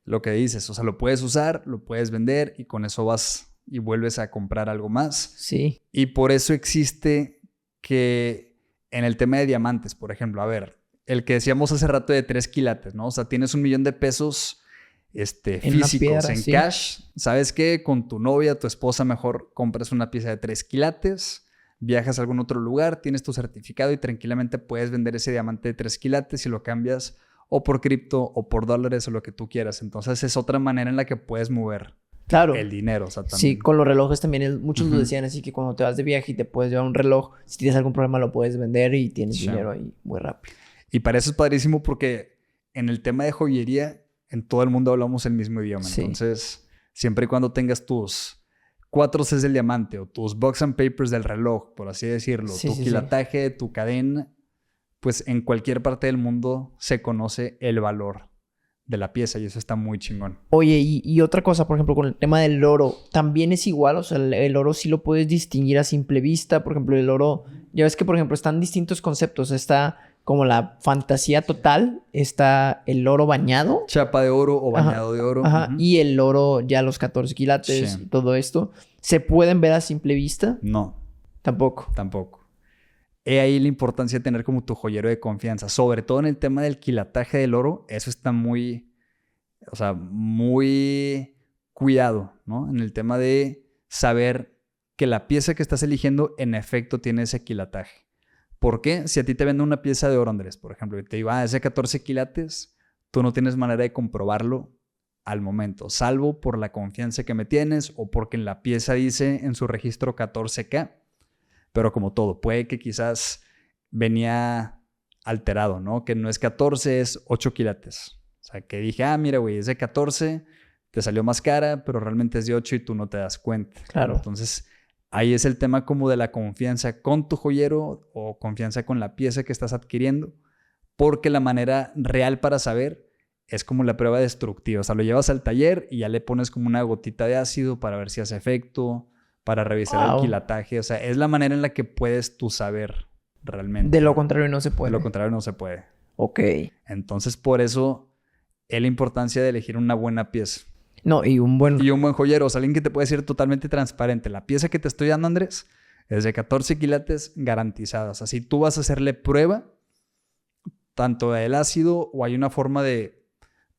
[SPEAKER 2] lo que dices, o sea, lo puedes usar, lo puedes vender y con eso vas y vuelves a comprar algo más.
[SPEAKER 1] Sí.
[SPEAKER 2] Y por eso existe que en el tema de diamantes, por ejemplo, a ver, el que decíamos hace rato de 3 quilates, ¿no? O sea, tienes $1,000,000 físicos,
[SPEAKER 1] piedra,
[SPEAKER 2] en cash. ¿Sabes qué? Con tu novia, tu esposa, mejor compras una pieza de 3 quilates, viajas a algún otro lugar, tienes tu certificado y tranquilamente puedes vender ese diamante de 3 quilates y lo cambias o por cripto o por dólares o lo que tú quieras. Entonces es otra manera en la que puedes mover el dinero. O sea, también.
[SPEAKER 1] Sí, con los relojes también muchos lo decían así que cuando te vas de viaje y te puedes llevar un reloj, si tienes algún problema lo puedes vender y tienes dinero ahí muy rápido.
[SPEAKER 2] Y para eso es padrísimo porque en el tema de joyería en todo el mundo hablamos el mismo idioma. Sí. Entonces, siempre y cuando tengas tus 4 Cs del diamante o tus box and papers del reloj, por así decirlo, tu quilataje, tu cadena, pues en cualquier parte del mundo se conoce el valor de la pieza y eso está muy chingón.
[SPEAKER 1] Oye, y otra cosa, por ejemplo, con el tema del oro, ¿también es igual? O sea, el oro sí lo puedes distinguir a simple vista. Por ejemplo, el oro, ya ves que, por ejemplo, están distintos conceptos. Está como la fantasía total, está el oro bañado.
[SPEAKER 2] Chapa de oro o bañado de oro.
[SPEAKER 1] Ajá, y el oro ya los 14 quilates, todo esto. ¿Se pueden ver a simple vista?
[SPEAKER 2] No.
[SPEAKER 1] Tampoco.
[SPEAKER 2] He ahí la importancia de tener como tu joyero de confianza. Sobre todo en el tema del quilataje del oro. Eso está muy cuidado, ¿no? En el tema de saber que la pieza que estás eligiendo en efecto tiene ese quilataje. ¿Por qué? Si a ti te venden una pieza de oro, Andrés, por ejemplo, y te digo, es de 14 quilates, tú no tienes manera de comprobarlo al momento, salvo por la confianza que me tienes o porque en la pieza dice en su registro 14K. Pero como todo, puede que quizás venía alterado, ¿no? Que no es 14, es 8 quilates. O sea, que dije, mira, güey, es de 14, te salió más cara, pero realmente es de 8 y tú no te das cuenta.
[SPEAKER 1] Claro.
[SPEAKER 2] Entonces, ahí es el tema como de la confianza con tu joyero o confianza con la pieza que estás adquiriendo, porque la manera real para saber es como la prueba destructiva. O sea, lo llevas al taller y ya le pones como una gotita de ácido para ver si hace efecto, para revisar el quilataje. O sea, es la manera en la que puedes tú saber realmente.
[SPEAKER 1] De lo contrario no se puede.
[SPEAKER 2] De lo contrario no se puede.
[SPEAKER 1] Ok.
[SPEAKER 2] Entonces, por eso es la importancia de elegir una buena pieza.
[SPEAKER 1] No, y un buen
[SPEAKER 2] joyero. O sea, alguien que te puede decir totalmente transparente. La pieza que te estoy dando, Andrés, es de 14 quilates garantizadas. O sea, si tú vas a hacerle prueba, tanto del ácido o hay una forma de,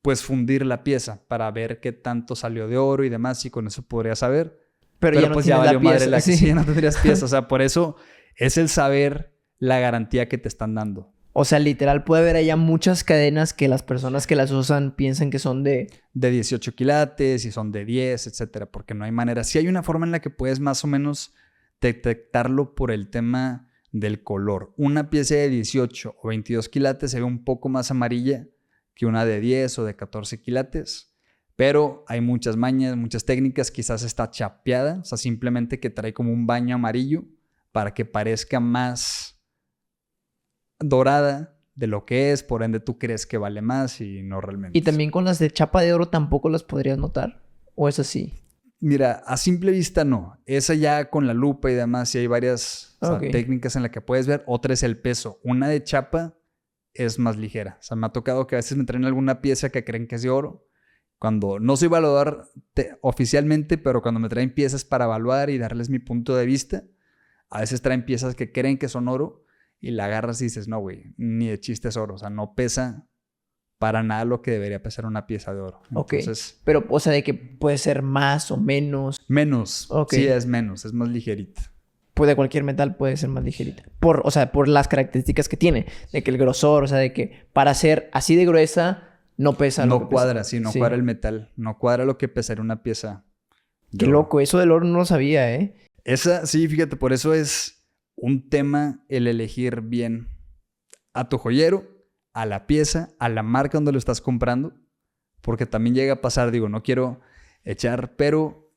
[SPEAKER 2] pues, fundir la pieza para ver qué tanto salió de oro y demás. Y con eso podrías saber. Pero ya no pues ya valió madre la que ya no tendrías pieza. O sea, por eso es el saber la garantía que te están dando.
[SPEAKER 1] O sea, literal puede haber allá muchas cadenas que las personas que las usan piensan que son de
[SPEAKER 2] 18 quilates y son de 10, etcétera. Porque no hay manera. Sí hay una forma en la que puedes más o menos detectarlo por el tema del color. Una pieza de 18 o 22 quilates se ve un poco más amarilla que una de 10 o de 14 quilates. Pero hay muchas mañas, muchas técnicas. Quizás está chapeada, o sea, simplemente que trae como un baño amarillo para que parezca más dorada de lo que es. Por ende, tú crees que vale más y no realmente.
[SPEAKER 1] ¿Y también con las de chapa de oro tampoco las podrías notar? ¿O es así?
[SPEAKER 2] Mira, a simple vista no. Esa ya con la lupa y demás, sí hay varias técnicas en las que puedes ver. Otra es el peso. Una de chapa es más ligera. O sea, me ha tocado que a veces me traen alguna pieza que creen que es de oro. Cuando no soy evaluador oficialmente, pero cuando me traen piezas para evaluar y darles mi punto de vista, a veces traen piezas que creen que son oro y la agarras y dices, no, güey, ni de chiste es oro. O sea, no pesa para nada lo que debería pesar una pieza de oro. Entonces,
[SPEAKER 1] pero, o sea, de que puede ser más o menos.
[SPEAKER 2] Menos. Sí, es menos. Es más ligerita.
[SPEAKER 1] Pues de cualquier metal puede ser más ligerita. Por las características que tiene. De que el grosor, o sea, de que para ser así de gruesa no pesa lo que
[SPEAKER 2] cuadra,
[SPEAKER 1] pesa.
[SPEAKER 2] Sí, no cuadra el metal. No cuadra lo que pesaría una pieza.
[SPEAKER 1] Qué loco. Eso del oro no lo sabía, ¿eh?
[SPEAKER 2] Sí, fíjate. Por eso es un tema el elegir bien a tu joyero, a la pieza, a la marca donde lo estás comprando. Porque también llega a pasar, digo, no quiero echar, pero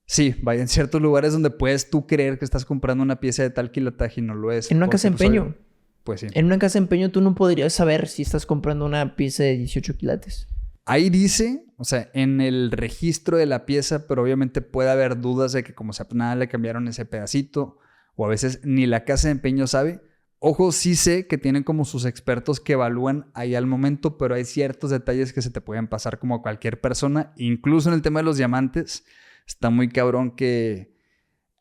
[SPEAKER 2] sí, vaya en ciertos lugares donde puedes tú creer que estás comprando una pieza de tal quilataje y no lo es.
[SPEAKER 1] En una casa de empeño.
[SPEAKER 2] Pues sí.
[SPEAKER 1] En una casa de empeño tú no podrías saber si estás comprando una pieza de 18 quilates.
[SPEAKER 2] Ahí dice, o sea, en el registro de la pieza, pero obviamente puede haber dudas de que como sea, pues nada le cambiaron ese pedacito, o a veces ni la casa de empeño sabe. Ojo, sí sé que tienen como sus expertos que evalúan ahí al momento, pero hay ciertos detalles que se te pueden pasar como a cualquier persona. Incluso en el tema de los diamantes, está muy cabrón que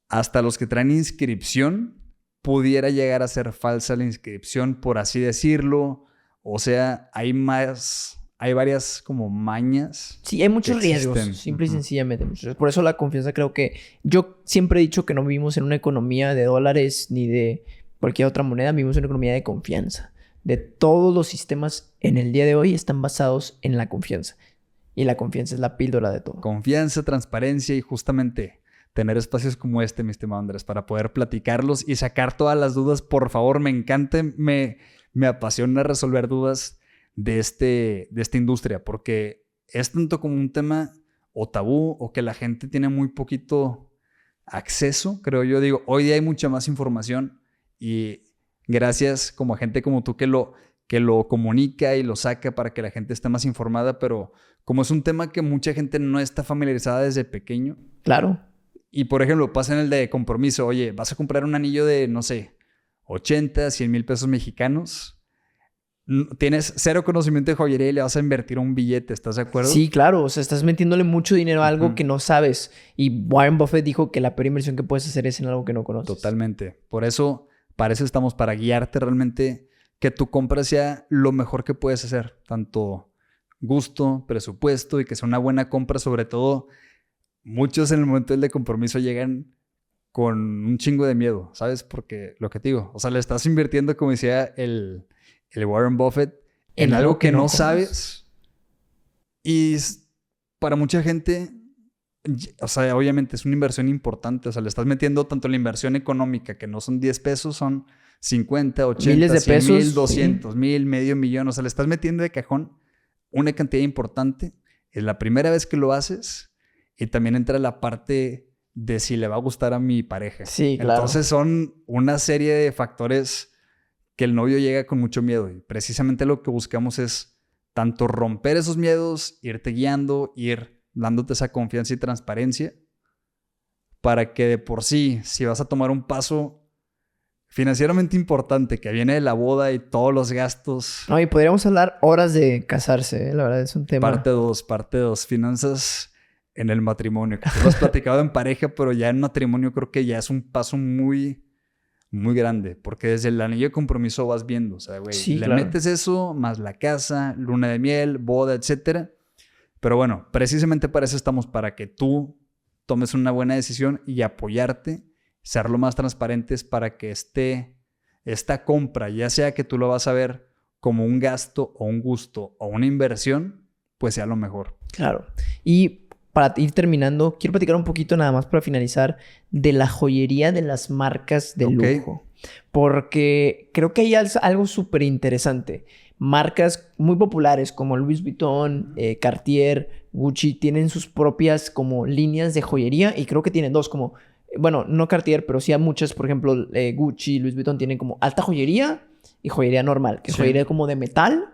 [SPEAKER 2] hasta los que traen inscripción pudiera llegar a ser falsa la inscripción, por así decirlo. O sea, hay varias como mañas.
[SPEAKER 1] Sí, hay muchos
[SPEAKER 2] que
[SPEAKER 1] riesgos,
[SPEAKER 2] existen.
[SPEAKER 1] simple y sencillamente. Por eso la confianza, creo que yo siempre he dicho que no vivimos en una economía de dólares ni de cualquier otra moneda, vivimos en una economía de confianza. De todos los sistemas en el día de hoy están basados en la confianza. Y la confianza es la píldora de todo.
[SPEAKER 2] Confianza, transparencia y justamente tener espacios como este, mi estimado Andrés, para poder platicarlos y sacar todas las dudas. Por favor, me encanta, me apasiona resolver dudas de esta industria, porque es tanto como un tema o tabú o que la gente tiene muy poquito acceso, creo yo. Digo, hoy día hay mucha más información y gracias como a gente como tú que lo comunica y lo saca para que la gente esté más informada, pero como es un tema que mucha gente no está familiarizada desde pequeño.
[SPEAKER 1] Claro.
[SPEAKER 2] Y por ejemplo, pasa en el de compromiso, oye, vas a comprar un anillo de, no sé, 80, 100 mil pesos mexicanos. Tienes cero conocimiento de joyería y le vas a invertir un billete, ¿estás de acuerdo?
[SPEAKER 1] Sí, claro. O sea, estás metiéndole mucho dinero a algo que no sabes. Y Warren Buffett dijo que la peor inversión que puedes hacer es en algo que no conoces.
[SPEAKER 2] Totalmente. Por eso, para eso estamos, para guiarte realmente, que tu compra sea lo mejor que puedes hacer. Tanto gusto, presupuesto y que sea una buena compra. Sobre todo, muchos en el momento del de compromiso llegan con un chingo de miedo, ¿sabes? Porque lo que te digo, o sea, le estás invirtiendo, como decía el Warren Buffett, en algo que no sabes. Y para mucha gente, o sea, obviamente es una inversión importante. O sea, le estás metiendo tanto la inversión económica, que no son 10 pesos, son 50, 80,
[SPEAKER 1] miles de
[SPEAKER 2] 100
[SPEAKER 1] pesos,
[SPEAKER 2] mil, 200
[SPEAKER 1] sí.
[SPEAKER 2] mil, medio millón. O sea, le estás metiendo de cajón una cantidad importante. Es la primera vez que lo haces y también entra la parte de si le va a gustar a mi pareja.
[SPEAKER 1] Sí, claro.
[SPEAKER 2] Entonces son una serie de factores que el novio llega con mucho miedo. Y precisamente lo que buscamos es tanto romper esos miedos, irte guiando, ir dándote esa confianza y transparencia para que de por sí, si vas a tomar un paso financieramente importante que viene de la boda y todos los gastos.
[SPEAKER 1] No, y podríamos hablar horas de casarse, ¿eh? La verdad es un tema.
[SPEAKER 2] Parte 2, finanzas en el matrimonio. Que tú lo has platicado en pareja, pero ya en matrimonio creo que ya es un paso muy grande, porque desde el anillo de compromiso vas viendo, o sea, güey,
[SPEAKER 1] sí,
[SPEAKER 2] le
[SPEAKER 1] claro.
[SPEAKER 2] metes eso, más la casa, luna de miel, boda, etcétera. Pero bueno, precisamente para eso estamos, para que tú tomes una buena decisión y apoyarte, ser lo más transparentes para que esta compra, ya sea que tú lo vas a ver como un gasto o un gusto o una inversión, pues sea lo mejor.
[SPEAKER 1] Claro. Y para ir terminando, quiero platicar un poquito nada más para finalizar de la joyería de las marcas de lujo. Porque creo que hay algo súper interesante. Marcas muy populares como Louis Vuitton, Cartier, Gucci tienen sus propias como líneas de joyería y creo que tienen dos como, bueno, no Cartier, pero sí hay muchas, por ejemplo, Gucci, Louis Vuitton tienen como alta joyería y joyería normal, que es joyería como de metal.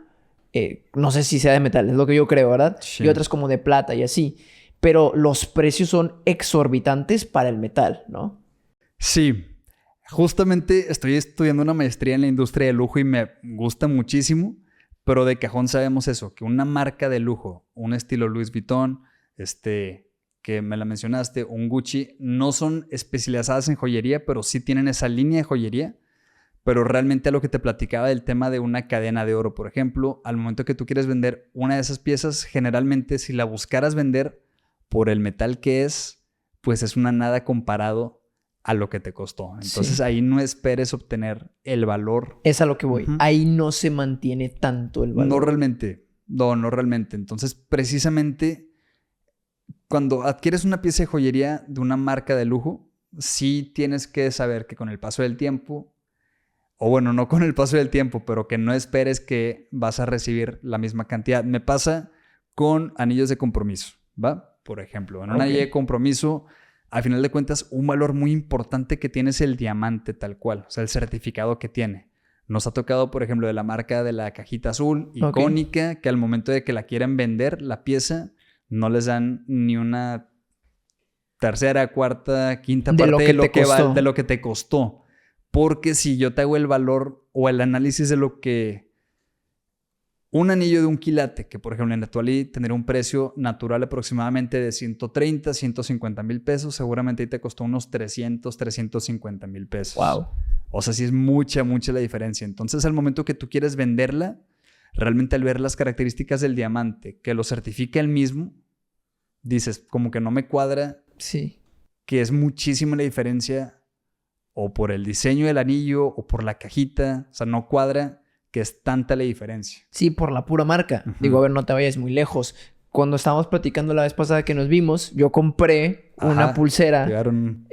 [SPEAKER 1] No sé si sea de metal, es lo que yo creo, ¿verdad?
[SPEAKER 2] Sí.
[SPEAKER 1] Y otras como de plata y así. Pero los precios son exorbitantes para el metal, ¿no?
[SPEAKER 2] Sí. Justamente estoy estudiando una maestría en la industria de lujo y me gusta muchísimo, pero de cajón sabemos eso, que una marca de lujo, un estilo Louis Vuitton, que me la mencionaste, un Gucci, no son especializadas en joyería, pero sí tienen esa línea de joyería. Pero realmente a lo que te platicaba del tema de una cadena de oro, por ejemplo, al momento que tú quieres vender una de esas piezas, generalmente si la buscaras vender por el metal que es, pues es una nada comparado a lo que te costó. Entonces ahí no esperes obtener el valor.
[SPEAKER 1] Es a lo que voy. Ahí no se mantiene tanto el valor.
[SPEAKER 2] No realmente. No realmente. Entonces, precisamente, cuando adquieres una pieza de joyería de una marca de lujo, sí tienes que saber que con el paso del tiempo, o bueno, no con el paso del tiempo, pero que no esperes que vas a recibir la misma cantidad. Me pasa con anillos de compromiso, ¿va? Por ejemplo, en un anillo de compromiso, al final de cuentas, un valor muy importante que tiene es el diamante tal cual, o sea, el certificado que tiene. Nos ha tocado, por ejemplo, de la marca de la cajita azul, icónica, que al momento de que la quieren vender, la pieza, no les dan ni una tercera, cuarta, quinta parte de lo que te costó. Porque si yo te hago el valor o el análisis de lo que un anillo de un quilate, que por ejemplo en la actualidad tendría un precio natural aproximadamente de 130, 150 mil pesos, seguramente ahí te costó unos 300, 350 mil pesos.
[SPEAKER 1] Wow.
[SPEAKER 2] O sea, sí es mucha la diferencia. Entonces, al momento que tú quieres venderla, realmente al ver las características del diamante, que lo certifica él mismo, dices, como que no me cuadra.
[SPEAKER 1] Sí.
[SPEAKER 2] Que es muchísima la diferencia o por el diseño del anillo o por la cajita. O sea, no cuadra que es tanta la diferencia.
[SPEAKER 1] Sí, por la pura marca. Digo, a ver, no te vayas muy lejos. Cuando estábamos platicando la vez pasada que nos vimos, yo compré una pulsera.
[SPEAKER 2] Llegaron...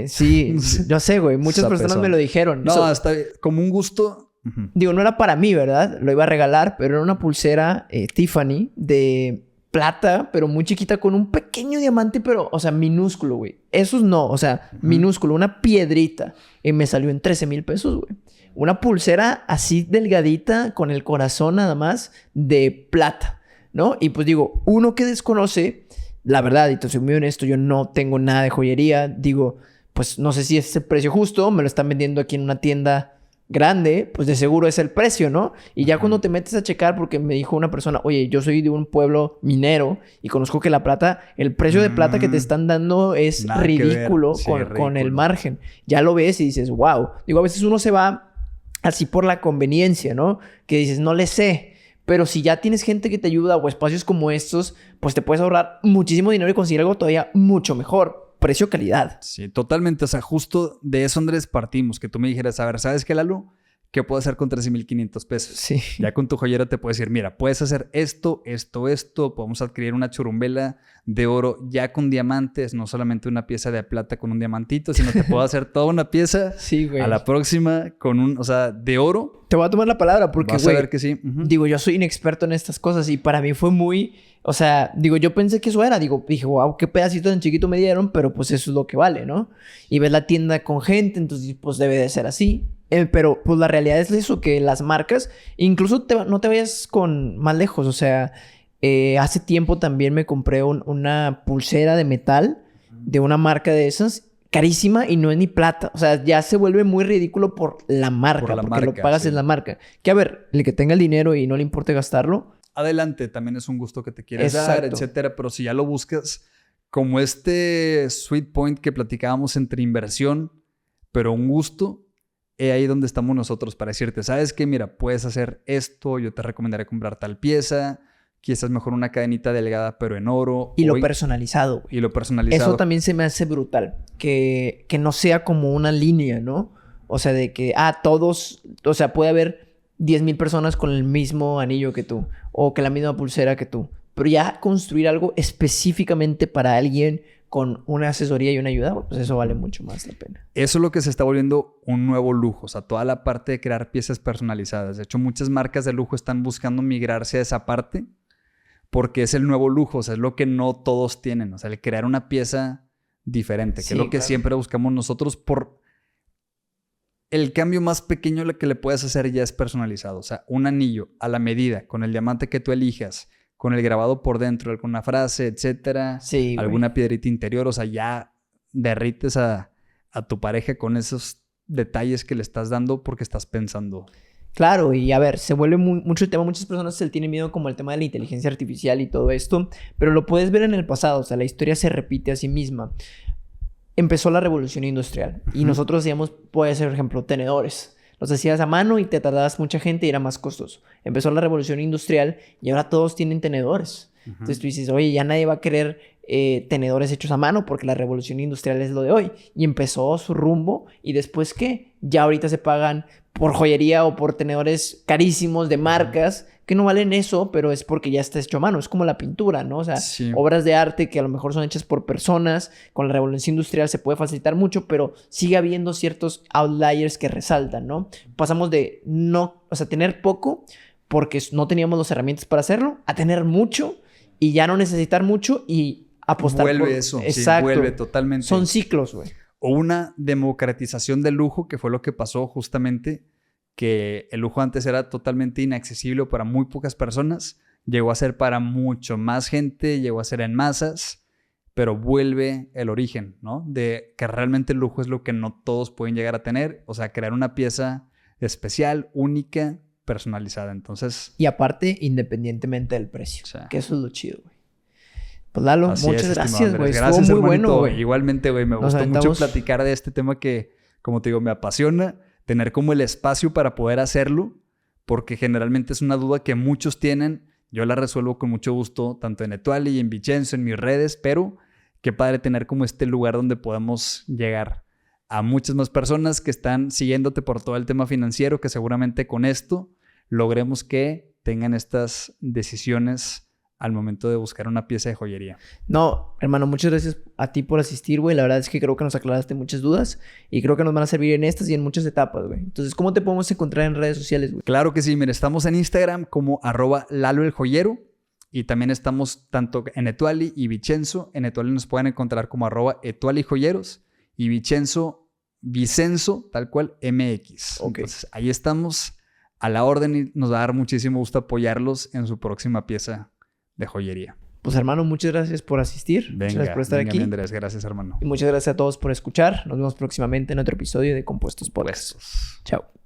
[SPEAKER 1] sí, yo sé, güey. Muchas personas me lo dijeron.
[SPEAKER 2] No, hasta como un gusto.
[SPEAKER 1] Digo, no era para mí, ¿verdad? Lo iba a regalar, pero era una pulsera Tiffany de plata, pero muy chiquita, con un pequeño diamante, pero, o sea, minúsculo, güey. Esos no, o sea, minúsculo, una piedrita. Y me salió en 13 mil pesos, güey. Una pulsera así delgadita, con el corazón nada más, de plata, ¿no? Y pues digo, uno que desconoce, la verdad, y te soy muy honesto, yo no tengo nada de joyería. Digo, pues no sé si es el precio justo, me lo están vendiendo aquí en una tienda grande, pues de seguro es el precio, ¿no? Y ya cuando te metes a checar, porque me dijo una persona, oye, yo soy de un pueblo minero y conozco que la plata, el precio de plata que te están dando es ridículo, sí, con el margen. Ya lo ves y dices, wow. Digo, a veces uno se va así por la conveniencia, ¿no? Que dices, no le sé. Pero si ya tienes gente que te ayuda o espacios como estos, pues te puedes ahorrar muchísimo dinero y conseguir algo todavía mucho mejor. Precio-calidad.
[SPEAKER 2] Sí, totalmente. O sea, justo de eso, Andrés, partimos. Que tú me dijeras, a ver, ¿sabes qué, Lalo? ¿Qué puedo hacer con 13,500 pesos?
[SPEAKER 1] Sí.
[SPEAKER 2] Ya con tu joyera te puedes decir, mira, puedes hacer esto. Podemos adquirir una churumbela de oro ya con diamantes. No solamente una pieza de plata con un diamantito, sino te puedo hacer toda una pieza.
[SPEAKER 1] Sí, güey.
[SPEAKER 2] A la próxima con o sea, de oro.
[SPEAKER 1] Te voy a tomar la palabra porque,
[SPEAKER 2] vas a ver que sí.
[SPEAKER 1] Digo, yo soy inexperto en estas cosas y para mí fue muy... O sea, digo, yo pensé que eso era. Dije, wow, qué pedacito tan chiquito me dieron, pero pues eso es lo que vale, ¿no? Y ves la tienda con gente, entonces pues debe de ser así. Pero pues la realidad es eso, que las marcas, incluso no te vayas con más lejos. O sea, hace tiempo también me compré una pulsera de metal de una marca de esas, carísima y no es ni plata. O sea, ya se vuelve muy ridículo por la marca, porque lo pagas en la marca. Que a ver, el que tenga el dinero y no le importe gastarlo,
[SPEAKER 2] adelante, también es un gusto que te quieres dar, etcétera. Pero si ya lo buscas como este sweet point que platicábamos entre inversión, pero un gusto, es ahí donde estamos nosotros para decirte, ¿sabes qué? Mira, puedes hacer esto, yo te recomendaría comprar tal pieza, quizás mejor una cadenita delgada, pero en oro.
[SPEAKER 1] Y lo personalizado.
[SPEAKER 2] Y lo personalizado.
[SPEAKER 1] Eso también se me hace brutal, que no sea como una línea, ¿no? O sea, de que, todos, o sea, puede haber 10,000 personas con el mismo anillo que tú o que la misma pulsera que tú. Pero ya construir algo específicamente para alguien con una asesoría y una ayuda, pues eso vale mucho más la pena.
[SPEAKER 2] Eso es lo que se está volviendo un nuevo lujo. O sea, toda la parte de crear piezas personalizadas. De hecho, muchas marcas de lujo están buscando migrarse a esa parte porque es el nuevo lujo. O sea, es lo que no todos tienen. O sea, el crear una pieza diferente, que es lo que siempre buscamos nosotros por... El cambio más pequeño que le puedes hacer ya es personalizado. O sea, un anillo a la medida, con el diamante que tú elijas, con el grabado por dentro, alguna frase, etcétera.
[SPEAKER 1] Sí,
[SPEAKER 2] alguna piedrita interior. O sea, ya derrites a tu pareja con esos detalles que le estás dando porque estás pensando.
[SPEAKER 1] Claro, y a ver, se vuelve mucho el tema. Muchas personas se le tienen miedo como el tema de la inteligencia artificial y todo esto. Pero lo puedes ver en el pasado. O sea, la historia se repite a sí misma. Empezó la revolución industrial y nosotros hacíamos, puede ser, por ejemplo, tenedores. Los hacías a mano y te tardabas mucha gente y era más costoso. Empezó la revolución industrial y ahora todos tienen tenedores. Entonces tú dices, oye, ya nadie va a querer tenedores hechos a mano porque la revolución industrial es lo de hoy. Y empezó su rumbo y después, ¿qué? Ya ahorita se pagan por joyería o por tenedores carísimos de marcas que no valen eso, pero es porque ya está hecho a mano. Es como la pintura, ¿no? O sea, obras de arte que a lo mejor son hechas por personas. Con la revolución industrial se puede facilitar mucho, pero sigue habiendo ciertos outliers que resaltan, ¿no? Pasamos de tener poco porque no teníamos las herramientas para hacerlo, a tener mucho y ya no necesitar mucho y apostar
[SPEAKER 2] vuelve eso. Exacto. Sí, vuelve totalmente.
[SPEAKER 1] Son ciclos, güey.
[SPEAKER 2] O una democratización del lujo, que fue lo que pasó justamente, que el lujo antes era totalmente inaccesible para muy pocas personas, llegó a ser para mucho más gente, llegó a ser en masas, pero vuelve el origen, ¿no? De que realmente el lujo es lo que no todos pueden llegar a tener, o sea, crear una pieza especial, única, personalizada. Entonces...
[SPEAKER 1] Y aparte, independientemente del precio.
[SPEAKER 2] O sea,
[SPEAKER 1] que eso es lo chido, güey. Pues Lalo, muchas gracias, güey.
[SPEAKER 2] Gracias,
[SPEAKER 1] estuvo muy
[SPEAKER 2] hermanito.
[SPEAKER 1] bueno, güey.
[SPEAKER 2] Igualmente, güey. Me gustó mucho platicar de este tema que, como te digo, me apasiona. Tener como el espacio para poder hacerlo, porque generalmente es una duda que muchos tienen. Yo la resuelvo con mucho gusto, tanto en Etuali y en Vicenzo, en mis redes, pero qué padre tener como este lugar donde podamos llegar a muchas más personas que están siguiéndote por todo el tema financiero, que seguramente con esto logremos que tengan estas decisiones al momento de buscar una pieza de joyería.
[SPEAKER 1] No, hermano, muchas gracias a ti por asistir, güey. La verdad es que creo que nos aclaraste muchas dudas y creo que nos van a servir en estas y en muchas etapas, güey. Entonces, ¿cómo te podemos encontrar en redes sociales, güey?
[SPEAKER 2] Claro que sí, mira, estamos en Instagram como @LaloElJoyero y también estamos tanto en Etuali y Vicenzo. En Etuali nos pueden encontrar como @EtualiJoyeros y Vicenzo, tal cual, MX.
[SPEAKER 1] Okay.
[SPEAKER 2] Entonces, ahí estamos a la orden y nos va a dar muchísimo gusto apoyarlos en su próxima pieza de joyería.
[SPEAKER 1] Pues hermano, muchas gracias por asistir. Muchas gracias por estar aquí.
[SPEAKER 2] Andrés, gracias hermano.
[SPEAKER 1] Y muchas gracias a todos por escuchar. Nos vemos próximamente en otro episodio de Compuestos Podcast. Chao.